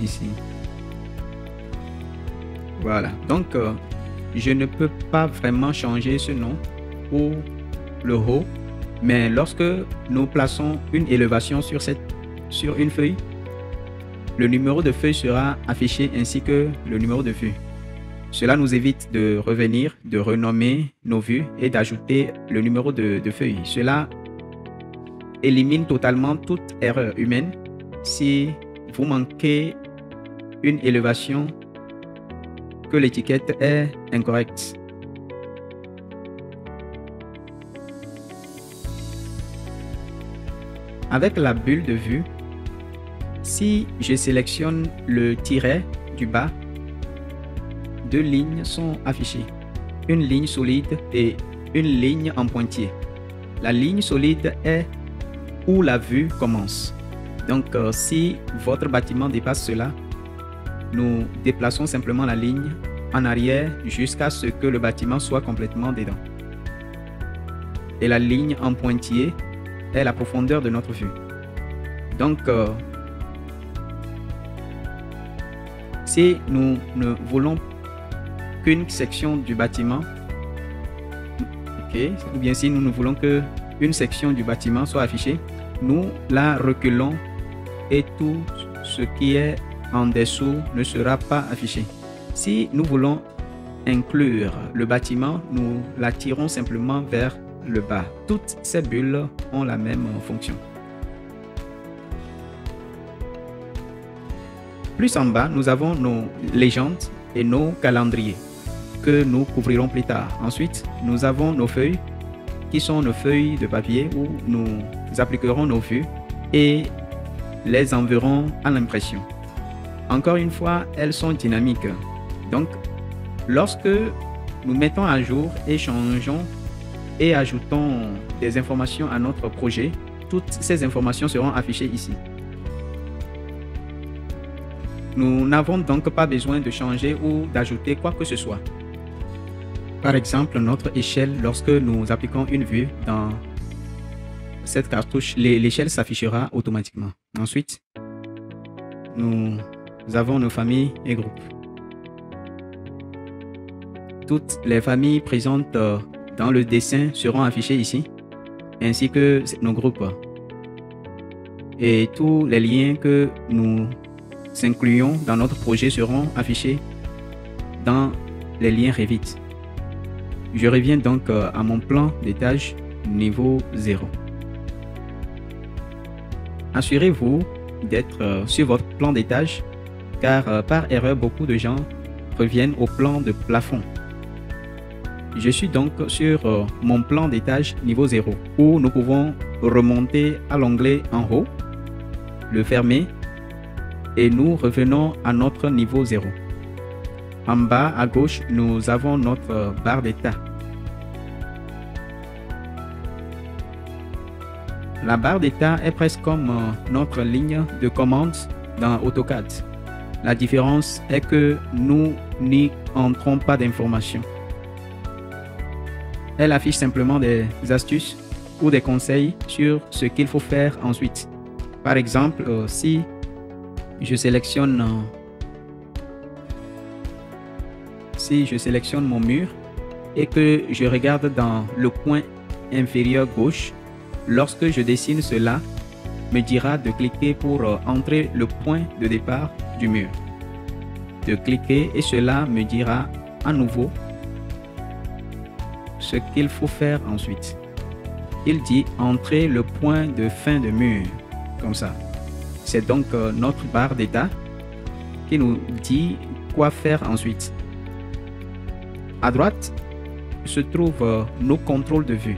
Ici. Voilà, donc je ne peux pas vraiment changer ce nom ou le haut, mais lorsque nous plaçons une élévation sur une feuille, le numéro de feuille sera affiché ainsi que le numéro de vue. Cela nous évite de revenir, de renommer nos vues et d'ajouter le numéro de feuille. Cela élimine totalement toute erreur humaine. Si vous manquez une élévation, que l'étiquette est incorrecte. Avec la bulle de vue, si je sélectionne le tiret du bas, 2 lignes sont affichées. Une ligne solide et une ligne en pointillé. La ligne solide est où la vue commence. Donc, si votre bâtiment dépasse cela, nous déplaçons simplement la ligne en arrière jusqu'à ce que le bâtiment soit complètement dedans. Et la ligne en pointillé est la profondeur de notre vue. Donc, si nous ne voulons qu'une section du bâtiment, ou bien si nous ne voulons qu'une section du bâtiment soit affichée, nous la reculons et tout ce qui est en dessous ne sera pas affiché. Si nous voulons inclure le bâtiment, nous la tirons simplement vers le bas. Toutes ces bulles ont la même fonction. Plus en bas, nous avons nos légendes et nos calendriers que nous couvrirons plus tard. Ensuite, nous avons nos feuilles qui sont nos feuilles de papier où nous appliquerons nos vues et les enverrons à l'impression. Encore une fois, elles sont dynamiques. Donc, lorsque nous mettons à jour et changeons et ajoutons des informations à notre projet, toutes ces informations seront affichées ici. Nous n'avons donc pas besoin de changer ou d'ajouter quoi que ce soit. Par exemple, notre échelle, lorsque nous appliquons une vue dans cette cartouche, l'échelle s'affichera automatiquement. Ensuite, nous avons nos familles et groupes. Toutes les familles présentes dans le dessin seront affichées ici, ainsi que nos groupes. Et tous les liens que nous incluons dans notre projet seront affichés dans les liens Revit. Je reviens donc à mon plan d'étage niveau 0. Assurez-vous d'être sur votre plan d'étage car par erreur, beaucoup de gens reviennent au plan de plafond. Je suis donc sur mon plan d'étage niveau 0 où nous pouvons remonter à l'onglet en haut, le fermer et nous revenons à notre niveau 0. En bas à gauche, nous avons notre barre d'état. La barre d'état est presque comme notre ligne de commande dans AutoCAD. La différence est que nous n'y entrons pas d'informations. Elle affiche simplement des astuces ou des conseils sur ce qu'il faut faire ensuite. Par exemple, si je sélectionne mon mur et que je regarde dans le coin inférieur gauche, lorsque je dessine cela, me dira de cliquer pour entrer le point de départ du mur. de cliquer et cela me dira à nouveau ce qu'il faut faire ensuite. Il dit entrer le point de fin de mur, comme ça. C'est donc notre barre d'état qui nous dit quoi faire ensuite. À droite se trouvent nos contrôles de vue.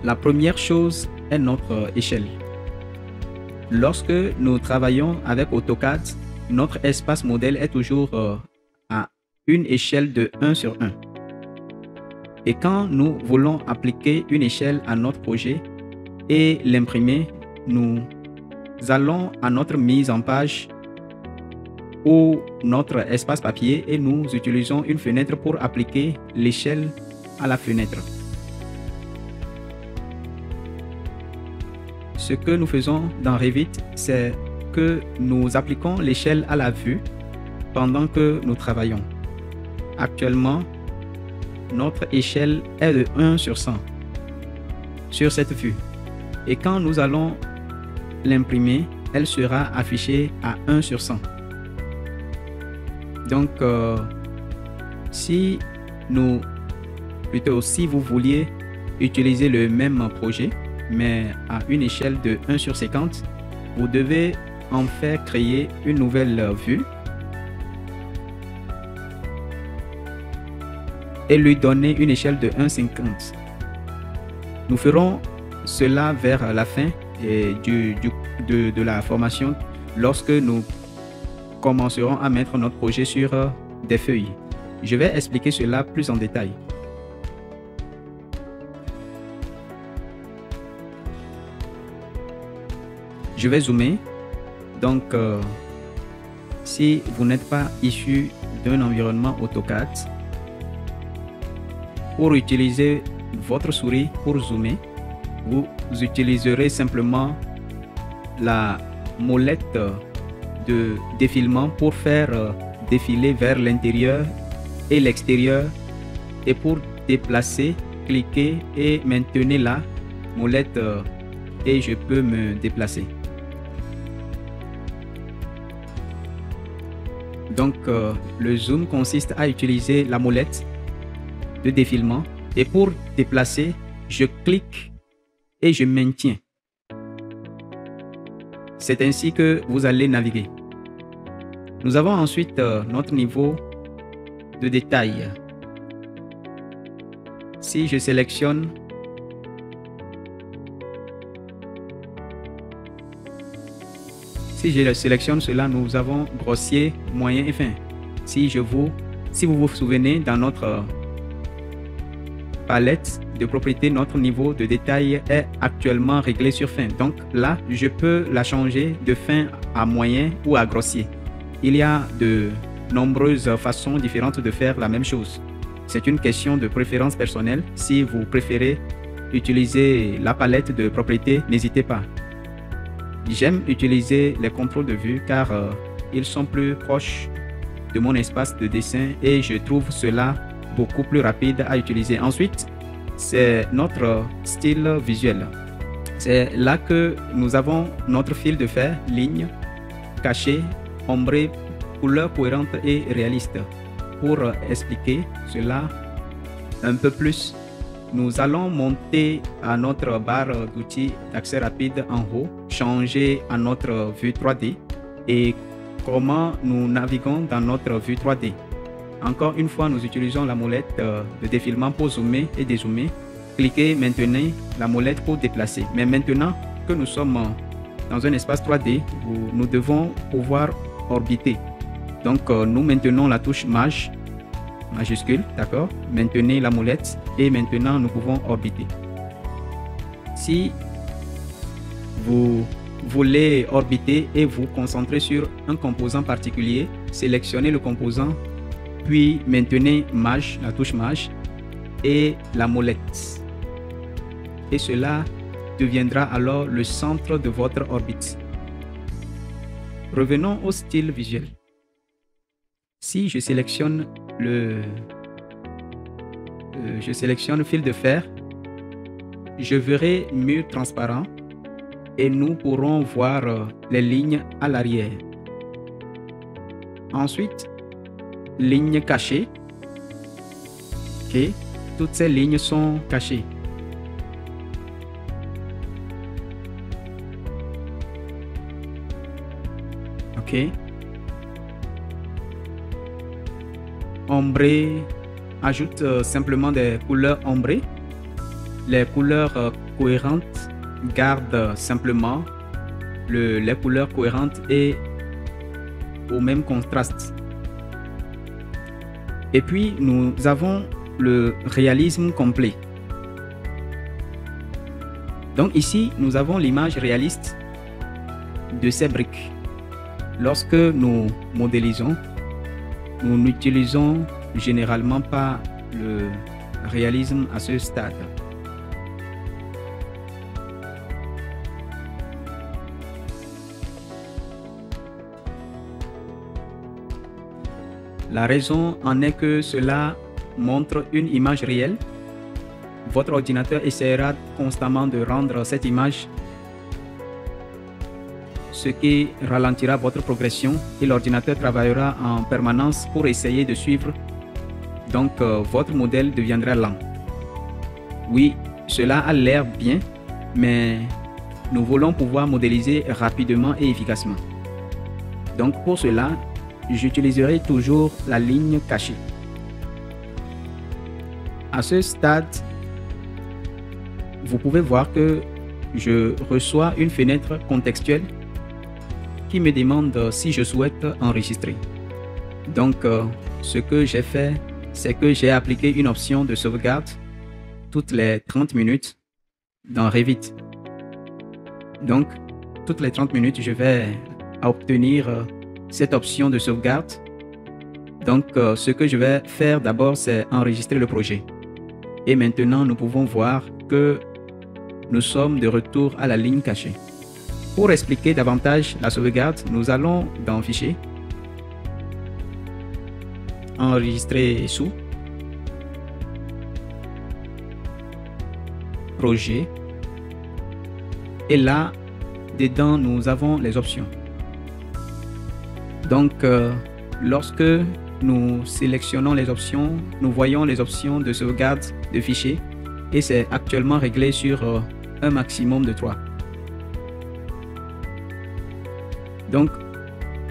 La première chose est notre échelle. Lorsque nous travaillons avec AutoCAD, notre espace modèle est toujours à une échelle de 1 sur 1. Et quand nous voulons appliquer une échelle à notre projet et l'imprimer, nous allons à notre mise en page ou notre espace papier et nous utilisons une fenêtre pour appliquer l'échelle à la fenêtre. Ce que nous faisons dans Revit, c'est que nous appliquons l'échelle à la vue pendant que nous travaillons. Actuellement, notre échelle est de 1 sur 100 sur cette vue. Et quand nous allons l'imprimer, elle sera affichée à 1 sur 100. Donc, si vous vouliez utiliser le même projet, mais à une échelle de 1 sur 50, vous devez en faire créer une nouvelle vue et lui donner une échelle de 1,50. Nous ferons cela vers la fin de la formation lorsque nous commencerons à mettre notre projet sur des feuilles. Je vais expliquer cela plus en détail. Je vais zoomer. Donc, si vous n'êtes pas issu d'un environnement AutoCAD, pour utiliser votre souris pour zoomer, vous utiliserez simplement la molette de défilement pour faire défiler vers l'intérieur et l'extérieur, et pour déplacer, cliquez et maintenez la molette et je peux me déplacer. Donc le zoom consiste à utiliser la molette de défilement et pour déplacer, je clique et je maintiens. C'est ainsi que vous allez naviguer. Nous avons ensuite notre niveau de détail. Si je sélectionne cela, nous avons grossier, moyen et fin. Si vous vous souvenez, dans notre palette de propriétés, notre niveau de détail est actuellement réglé sur fin. Donc là, je peux la changer de fin à moyen ou à grossier. Il y a de nombreuses façons différentes de faire la même chose. C'est une question de préférence personnelle. Si vous préférez utiliser la palette de propriétés, n'hésitez pas. J'aime utiliser les contrôles de vue car ils sont plus proches de mon espace de dessin et je trouve cela beaucoup plus rapide à utiliser. Ensuite, c'est notre style visuel. C'est là que nous avons notre fil de fer, ligne, caché, ombré, couleur cohérente et réaliste. Pour expliquer cela un peu plus, nous allons monter à notre barre d'outils d'accès rapide en haut, changer à notre vue 3D et comment nous naviguons dans notre vue 3D. Encore une fois, nous utilisons la molette de défilement pour zoomer et dézoomer. Cliquez maintenant la molette pour déplacer. Mais maintenant que nous sommes dans un espace 3D, nous devons pouvoir orbiter. Donc, nous maintenons la touche Maj, majuscule, d'accord? Maintenez la molette et maintenant nous pouvons orbiter. Si vous voulez orbiter et vous concentrer sur un composant particulier, sélectionnez le composant, puis maintenez Maj, la touche Maj et la molette. Et cela deviendra alors le centre de votre orbite. Revenons au style visuel. Si je sélectionne fil de fer, je verrai mur transparent et nous pourrons voir les lignes à l'arrière. Ensuite, ligne cachée. Ok, toutes ces lignes sont cachées. Ok. Ombré, ajoute simplement des couleurs ombrées. Les couleurs cohérentes gardent simplement les couleurs cohérentes et au même contraste. Et puis, nous avons le réalisme complet. Donc ici, nous avons l'image réaliste de ces briques. Lorsque nous modélisons, nous n'utilisons généralement pas le réalisme à ce stade. La raison en est que cela montre une image réelle. Votre ordinateur essaiera constamment de rendre cette image, ce qui ralentira votre progression et l'ordinateur travaillera en permanence pour essayer de suivre. Donc, votre modèle deviendra lent. Oui, cela a l'air bien, mais nous voulons pouvoir modéliser rapidement et efficacement. Donc, pour cela, j'utiliserai toujours la ligne cachée. À ce stade, vous pouvez voir que je reçois une fenêtre contextuelle qui me demande si je souhaite enregistrer. Donc, ce que j'ai fait, c'est que j'ai appliqué une option de sauvegarde toutes les 30 minutes dans Revit. Donc, toutes les 30 minutes, je vais obtenir cette option de sauvegarde. Donc, ce que je vais faire d'abord, c'est enregistrer le projet. Et maintenant, nous pouvons voir que nous sommes de retour à la ligne cachée. Pour expliquer davantage la sauvegarde, nous allons dans Fichier, Enregistrer sous, Projet. Et là, dedans, nous avons les options. Donc, lorsque nous sélectionnons les options, nous voyons les options de sauvegarde de fichier et c'est actuellement réglé sur un maximum de 3. Donc,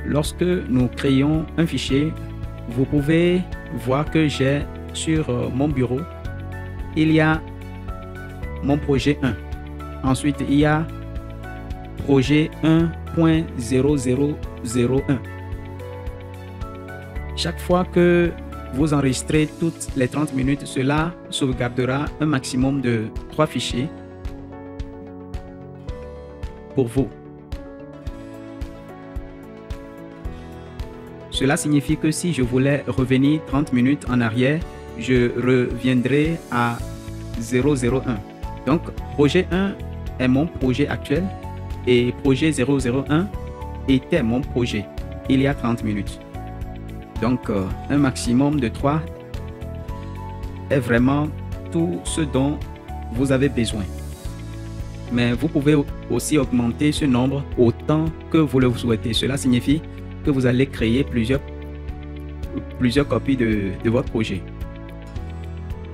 lorsque nous créons un fichier, vous pouvez voir que j'ai sur mon bureau, il y a mon projet 1. Ensuite, il y a projet 1.0001. Chaque fois que vous enregistrez toutes les 30 minutes, cela sauvegardera un maximum de 3 fichiers pour vous. Cela signifie que si je voulais revenir 30 minutes en arrière, je reviendrai à 001. Donc, projet 1 est mon projet actuel et projet 001 était mon projet il y a 30 minutes. Donc, un maximum de 3 est vraiment tout ce dont vous avez besoin. Mais vous pouvez aussi augmenter ce nombre autant que vous le souhaitez. Cela signifie que vous allez créer plusieurs copies de votre projet.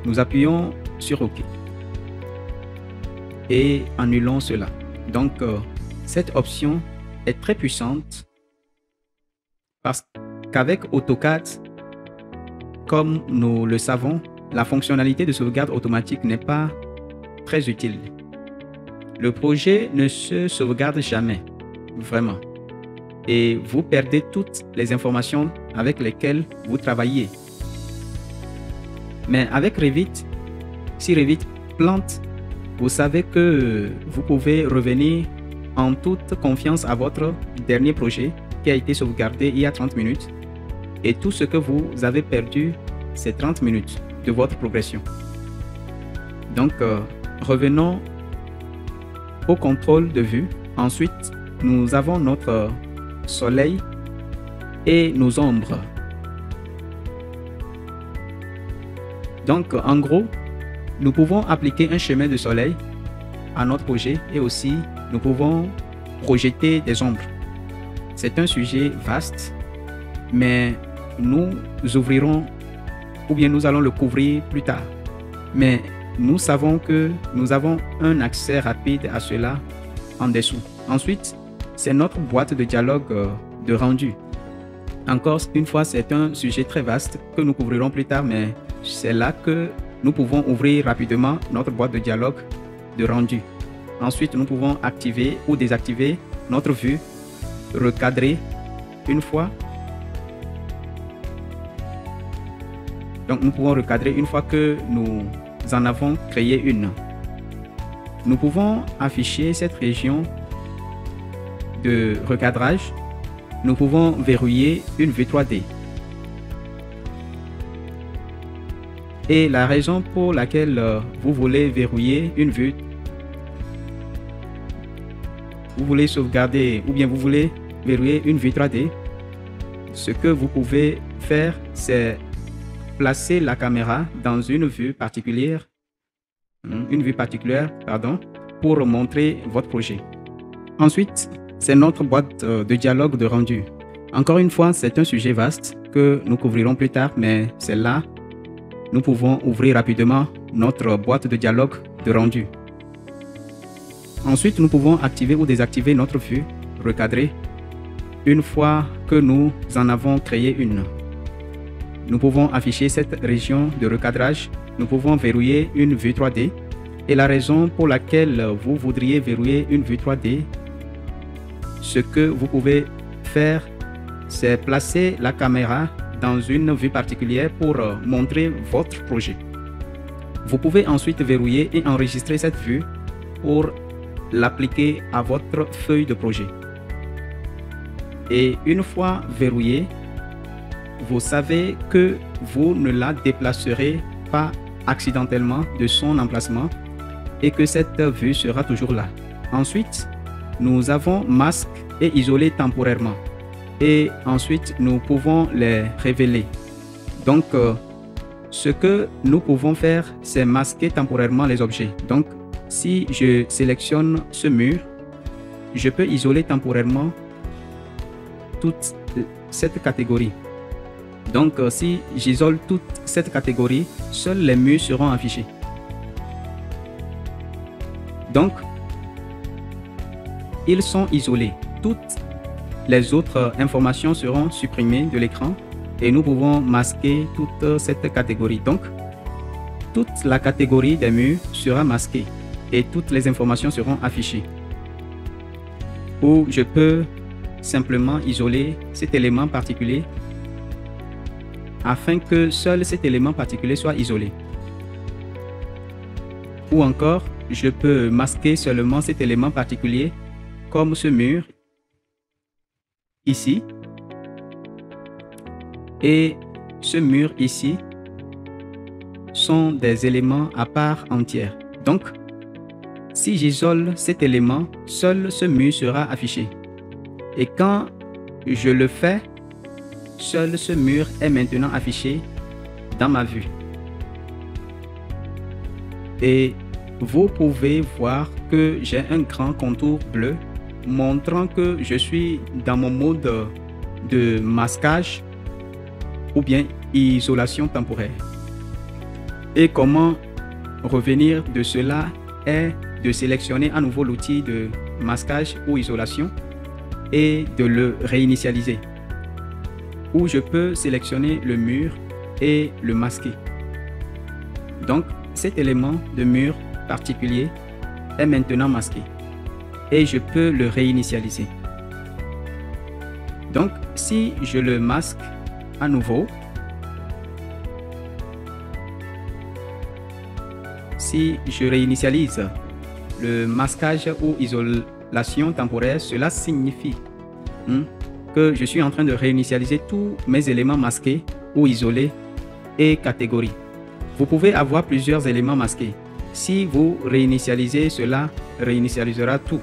Nous appuyons sur OK et annulons cela. Donc, cette option est très puissante parce qu'avec AutoCAD, comme nous le savons, la fonctionnalité de sauvegarde automatique n'est pas très utile. Le projet ne se sauvegarde jamais, vraiment. Et vous perdez toutes les informations avec lesquelles vous travaillez. Mais avec Revit, si Revit plante, vous savez que vous pouvez revenir en toute confiance à votre dernier projet qui a été sauvegardé il y a 30 minutes. Et tout ce que vous avez perdu, c'est 30 minutes de votre progression. Donc, revenons au contrôle de vue. Ensuite, nous avons notre soleil et nos ombres. Donc, en gros, nous pouvons appliquer un chemin de soleil à notre projet et aussi nous pouvons projeter des ombres. C'est un sujet vaste, mais nous ouvrirons ou bien nous allons le couvrir plus tard. Mais nous savons que nous avons un accès rapide à cela en dessous. Ensuite, c'est notre boîte de dialogue de rendu. Encore une fois, c'est un sujet très vaste que nous couvrirons plus tard, mais c'est là que nous pouvons ouvrir rapidement notre boîte de dialogue de rendu. Ensuite, nous pouvons activer ou désactiver notre vue, recadrer une fois. Donc, nous pouvons recadrer une fois que nous en avons créé une. Nous pouvons afficher cette région de recadrage. Nous pouvons verrouiller une vue 3D. Et la raison pour laquelle vous voulez verrouiller une vue, vous voulez sauvegarder ou bien vous voulez verrouiller une vue 3D, ce que vous pouvez faire, c'est placer la caméra dans une vue particulière, pour montrer votre projet. Ensuite, c'est notre boîte de dialogue de rendu. Encore une fois, c'est un sujet vaste que nous couvrirons plus tard, mais c'est là nous pouvons ouvrir rapidement notre boîte de dialogue de rendu. Ensuite, nous pouvons activer ou désactiver notre vue recadrée une fois que nous en avons créé une. Nous pouvons afficher cette région de recadrage. Nous pouvons verrouiller une vue 3D. Et la raison pour laquelle vous voudriez verrouiller une vue 3D, ce que vous pouvez faire, c'est placer la caméra dans une vue particulière pour montrer votre projet. Vous pouvez ensuite verrouiller et enregistrer cette vue pour l'appliquer à votre feuille de projet. Et une fois verrouillée, vous savez que vous ne la déplacerez pas accidentellement de son emplacement et que cette vue sera toujours là. Ensuite, nous avons masque et isolé temporairement. Et ensuite, nous pouvons les révéler. Donc, ce que nous pouvons faire, c'est masquer temporairement les objets. Donc, si je sélectionne ce mur, je peux isoler temporairement toute cette catégorie. Donc, si j'isole toute cette catégorie, seuls les murs seront affichés. Donc, ils sont isolés. Toutes les autres informations seront supprimées de l'écran et nous pouvons masquer toute cette catégorie. Donc, toute la catégorie des murs sera masquée et toutes les informations seront affichées. Ou je peux simplement isoler cet élément particulier afin que seul cet élément particulier soit isolé. Ou encore, je peux masquer seulement cet élément particulier comme ce mur ici et ce mur ici sont des éléments à part entière. Donc, si j'isole cet élément, seul ce mur sera affiché. Et quand je le fais, seul ce mur est maintenant affiché dans ma vue. Et vous pouvez voir que j'ai un grand contour bleu montrant que je suis dans mon mode de masquage ou bien isolation temporaire. Et comment revenir de cela est de sélectionner à nouveau l'outil de masquage ou isolation et de le réinitialiser. Ou je peux sélectionner le mur et le masquer. Donc, cet élément de mur particulier est maintenant masqué et je peux le réinitialiser. Donc, si je le masque à nouveau, si je réinitialise le masquage ou isolation temporaire, cela signifie que je suis en train de réinitialiser tous mes éléments masqués ou isolés et catégories. Vous pouvez avoir plusieurs éléments masqués. Si vous réinitialisez, cela réinitialisera tout.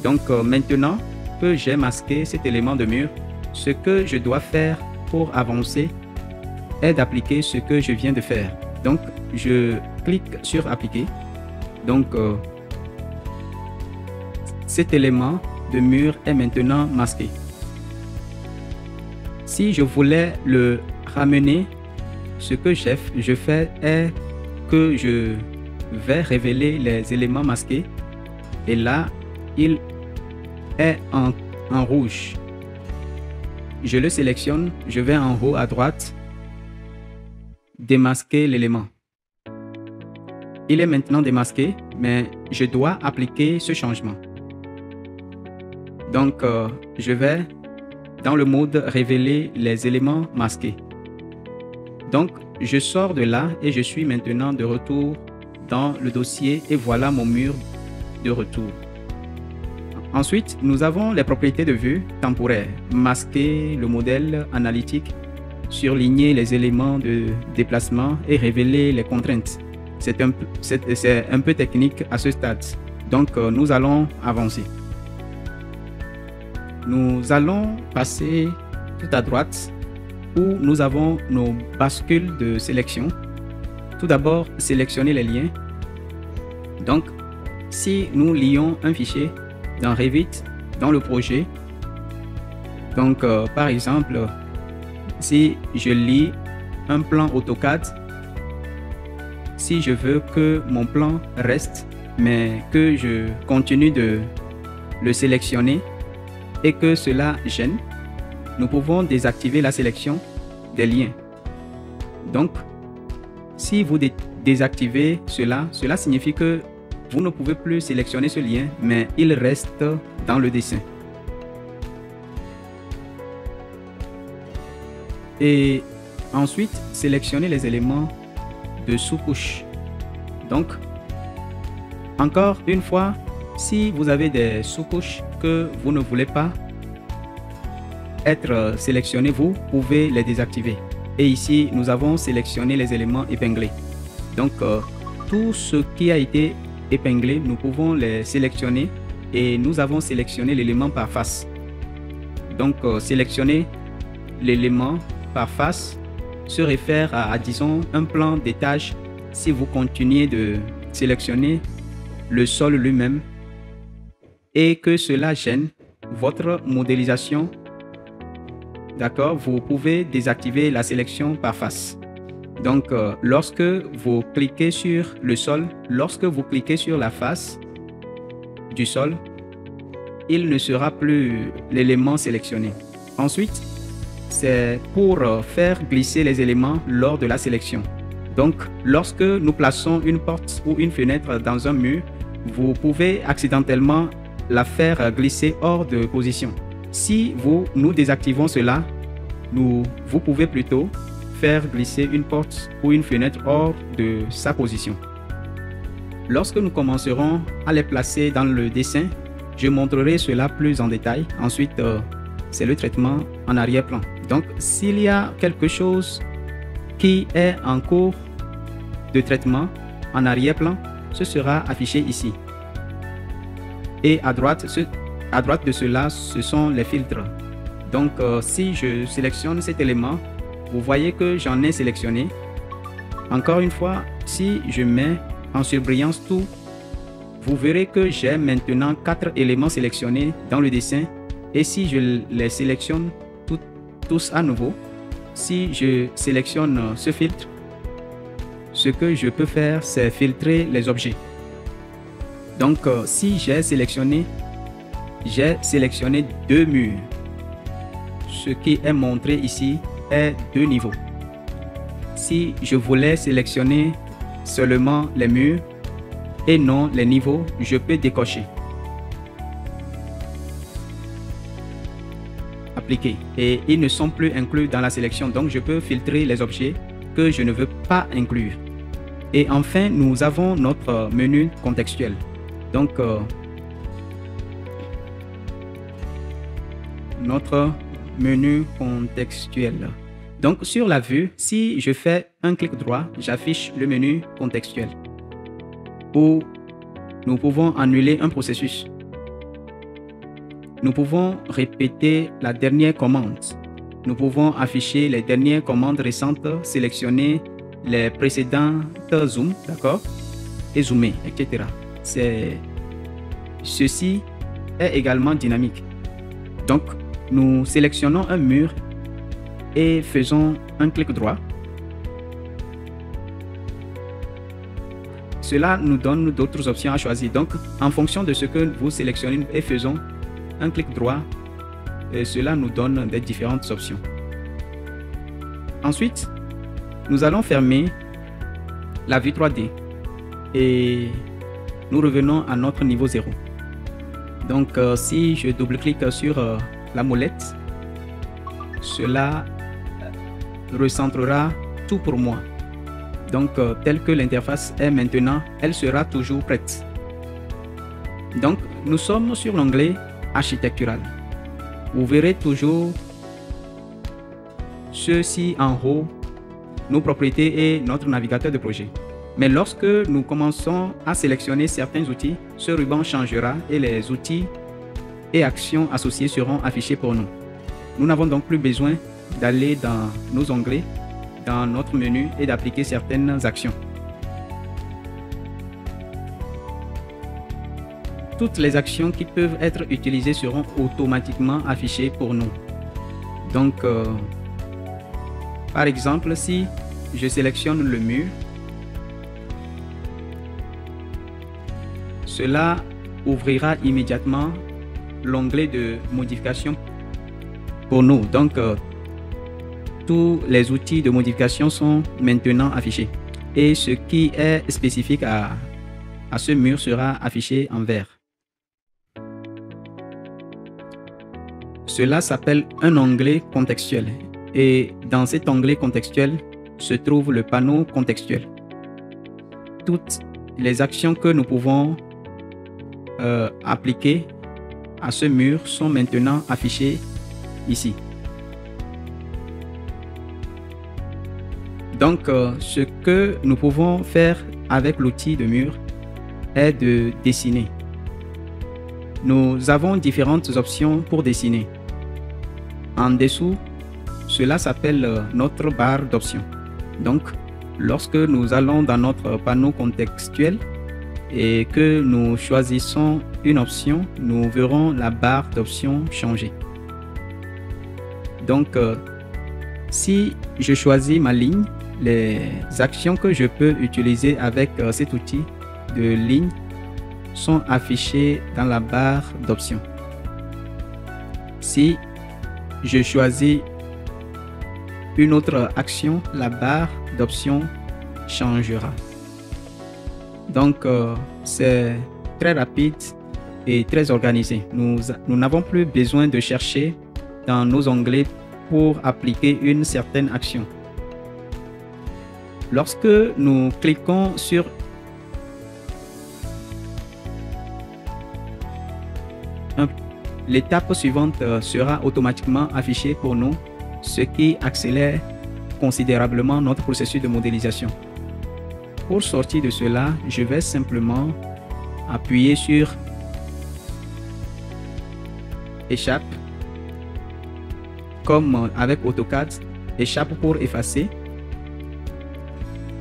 Donc maintenant que j'ai masqué cet élément de mur, ce que je dois faire pour avancer est d'appliquer ce que je viens de faire. Donc je clique sur appliquer. Donc cet élément de mur est maintenant masqué. Si je voulais le ramener, ce que je fais est que je vais révéler les éléments masqués. Et là, il est en rouge. Je le sélectionne, je vais en haut à droite, démasquer l'élément. Il est maintenant démasqué, mais je dois appliquer ce changement. Donc, je vais dans le mode révéler les éléments masqués. Donc, je sors de là et je suis maintenant de retour dans le dossier et voilà mon mur de retour. Ensuite, nous avons les propriétés de vue temporaire, masquer le modèle analytique, surligner les éléments de déplacement et révéler les contraintes. C'est un peu technique à ce stade, donc nous allons avancer. Nous allons passer tout à droite où nous avons nos bascules de sélection. Tout d'abord, sélectionner les liens. Donc, si nous lions un fichier dans Revit, dans le projet, donc par exemple, si je lis un plan AutoCAD, si je veux que mon plan reste, mais que je continue de le sélectionner et que cela gêne, nous pouvons désactiver la sélection des liens. Donc, si vous désactivez cela, cela signifie que vous ne pouvez plus sélectionner ce lien, mais il reste dans le dessin. Et ensuite, sélectionnez les éléments de sous-couche. Donc, encore une fois, si vous avez des sous-couches que vous ne voulez pas être sélectionnés, vous pouvez les désactiver. Et ici, nous avons sélectionné les éléments épinglés. Donc, tout ce qui a été épinglé, nous pouvons les sélectionner et nous avons sélectionné l'élément par face. Donc, sélectionner l'élément par face se réfère à, disons, un plan d'étage. Si vous continuez de sélectionner le sol lui-même et que cela gêne votre modélisation, d'accord, vous pouvez désactiver la sélection par face. Donc, lorsque vous cliquez sur le sol, lorsque vous cliquez sur la face du sol, il ne sera plus l'élément sélectionné. Ensuite, c'est pour faire glisser les éléments lors de la sélection. Donc, lorsque nous plaçons une porte ou une fenêtre dans un mur, vous pouvez accidentellement la faire glisser hors de position. Si nous désactivons cela, vous pouvez plutôt faire glisser une porte ou une fenêtre hors de sa position. Lorsque nous commencerons à les placer dans le dessin, je montrerai cela plus en détail. Ensuite, c'est le traitement en arrière-plan. Donc, s'il y a quelque chose qui est en cours de traitement en arrière-plan, ce sera affiché ici. Et à droite de cela, ce sont les filtres. Donc, si je sélectionne cet élément, vous voyez que j'en ai sélectionné. Encore une fois, si je mets en surbrillance tout, vous verrez que j'ai maintenant 4 éléments sélectionnés dans le dessin. Et si je les sélectionne tous à nouveau, si je sélectionne ce filtre, ce que je peux faire, c'est filtrer les objets. Donc, si j'ai sélectionné 2 murs. Ce qui est montré ici est 2 niveaux. Si je voulais sélectionner seulement les murs et non les niveaux, je peux décocher. Appliquer. Et ils ne sont plus inclus dans la sélection. Donc, je peux filtrer les objets que je ne veux pas inclure. Et enfin, nous avons notre menu contextuel. Donc, notre menu contextuel. Donc, sur la vue, si je fais un clic droit, j'affiche le menu contextuel où nous pouvons annuler un processus. Nous pouvons répéter la dernière commande. Nous pouvons afficher les dernières commandes récentes, sélectionner les précédentes zoom, d'accord, et zoomer, etc. Ceci est également dynamique. Donc, nous sélectionnons un mur et faisons un clic droit. Cela nous donne d'autres options à choisir. Donc, en fonction de ce que vous sélectionnez et faisons un clic droit, et cela nous donne des différentes options. Ensuite, nous allons fermer la vue 3D et nous revenons à notre niveau 0. Donc, si je double-clique sur la molette, cela recentrera tout pour moi. Donc, telle que l'interface est maintenant, elle sera toujours prête. Donc, nous sommes sur l'onglet architectural. Vous verrez toujours ceci en haut, nos propriétés et notre navigateur de projet. Mais lorsque nous commençons à sélectionner certains outils, ce ruban changera et les outils et actions associées seront affichés pour nous. Nous n'avons donc plus besoin d'aller dans nos onglets, dans notre menu et d'appliquer certaines actions. Toutes les actions qui peuvent être utilisées seront automatiquement affichées pour nous. Donc, par exemple, si je sélectionne le mur, cela ouvrira immédiatement l'onglet de modification pour nous. Donc, tous les outils de modification sont maintenant affichés. Et ce qui est spécifique à ce mur sera affiché en vert. Cela s'appelle un onglet contextuel. Et dans cet onglet contextuel se trouve le panneau contextuel. Toutes les actions que nous pouvons appliquer à ce mur sont maintenant affichées ici. Donc, ce que nous pouvons faire avec l'outil de mur est de dessiner. Nous avons différentes options pour dessiner. En dessous, cela s'appelle notre barre d'options. Donc, lorsque nous allons dans notre panneau contextuel et que nous choisissons une option, nous verrons la barre d'options changer. Donc, si je choisis ma ligne, les actions que je peux utiliser avec cet outil de ligne sont affichées dans la barre d'options. Si je choisis une autre action, la barre d'options changera. Donc, c'est très rapide et très organisé. Nous n'avons plus besoin de chercher dans nos onglets pour appliquer une certaine action. Lorsque nous cliquons sur l'étape suivante sera automatiquement affichée pour nous, ce qui accélère considérablement notre processus de modélisation. Pour sortir de cela, je vais simplement appuyer sur Échappe, comme avec AutoCAD, Échappe pour effacer,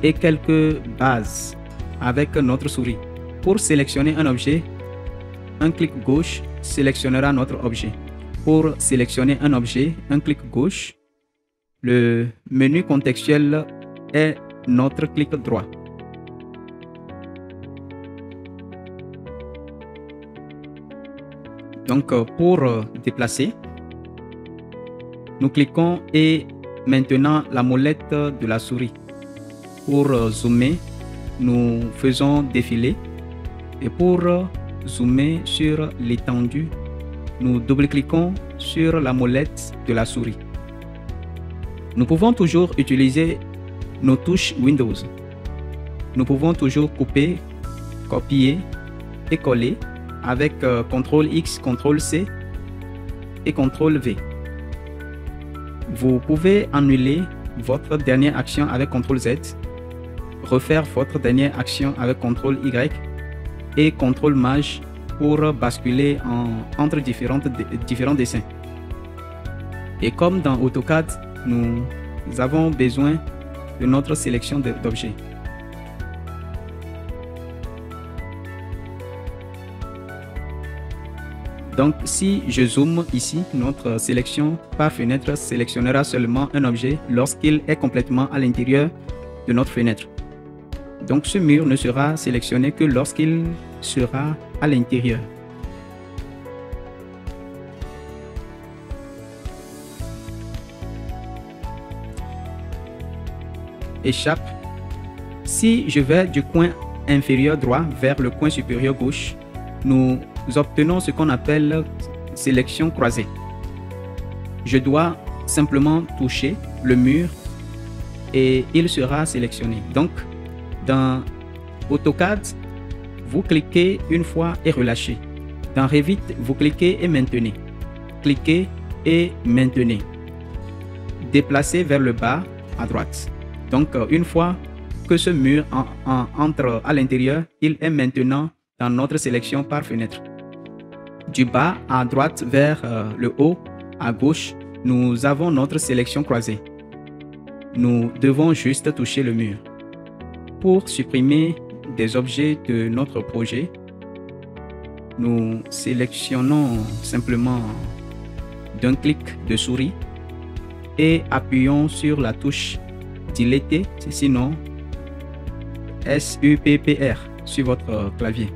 et quelques bases avec notre souris. Pour sélectionner un objet, un clic gauche sélectionnera notre objet. Pour sélectionner un objet, un clic gauche. Le menu contextuel est notre clic droit. Donc, pour déplacer, nous cliquons et maintenant la molette de la souris. Pour zoomer, nous faisons défiler. Et pour zoomer sur l'étendue, nous double-cliquons sur la molette de la souris. Nous pouvons toujours utiliser nos touches Windows. Nous pouvons toujours couper, copier et coller avec CTRL X, CTRL C et CTRL V. Vous pouvez annuler votre dernière action avec CTRL Z, refaire votre dernière action avec CTRL Y et CTRL Maj pour basculer entre différents dessins. Et comme dans AutoCAD, nous avons besoin de notre sélection d'objets. Donc, si je zoome ici, notre sélection par fenêtre sélectionnera seulement un objet lorsqu'il est complètement à l'intérieur de notre fenêtre. Donc, ce mur ne sera sélectionné que lorsqu'il sera à l'intérieur. Échappe. Si je vais du coin inférieur droit vers le coin supérieur gauche, nous obtenons ce qu'on appelle sélection croisée. Je dois simplement toucher le mur et il sera sélectionné. Donc, dans AutoCAD, vous cliquez une fois et relâchez. Dans Revit, vous cliquez et maintenez. Cliquez et maintenez. Déplacez vers le bas à droite. Donc, une fois que ce mur entre à l'intérieur, il est maintenant dans notre sélection par fenêtre. Du bas à droite vers le haut à gauche, nous avons notre sélection croisée. Nous devons juste toucher le mur. Pour supprimer des objets de notre projet, nous sélectionnons simplement d'un clic de souris et appuyons sur la touche Delete, sinon SUPPR sur votre clavier.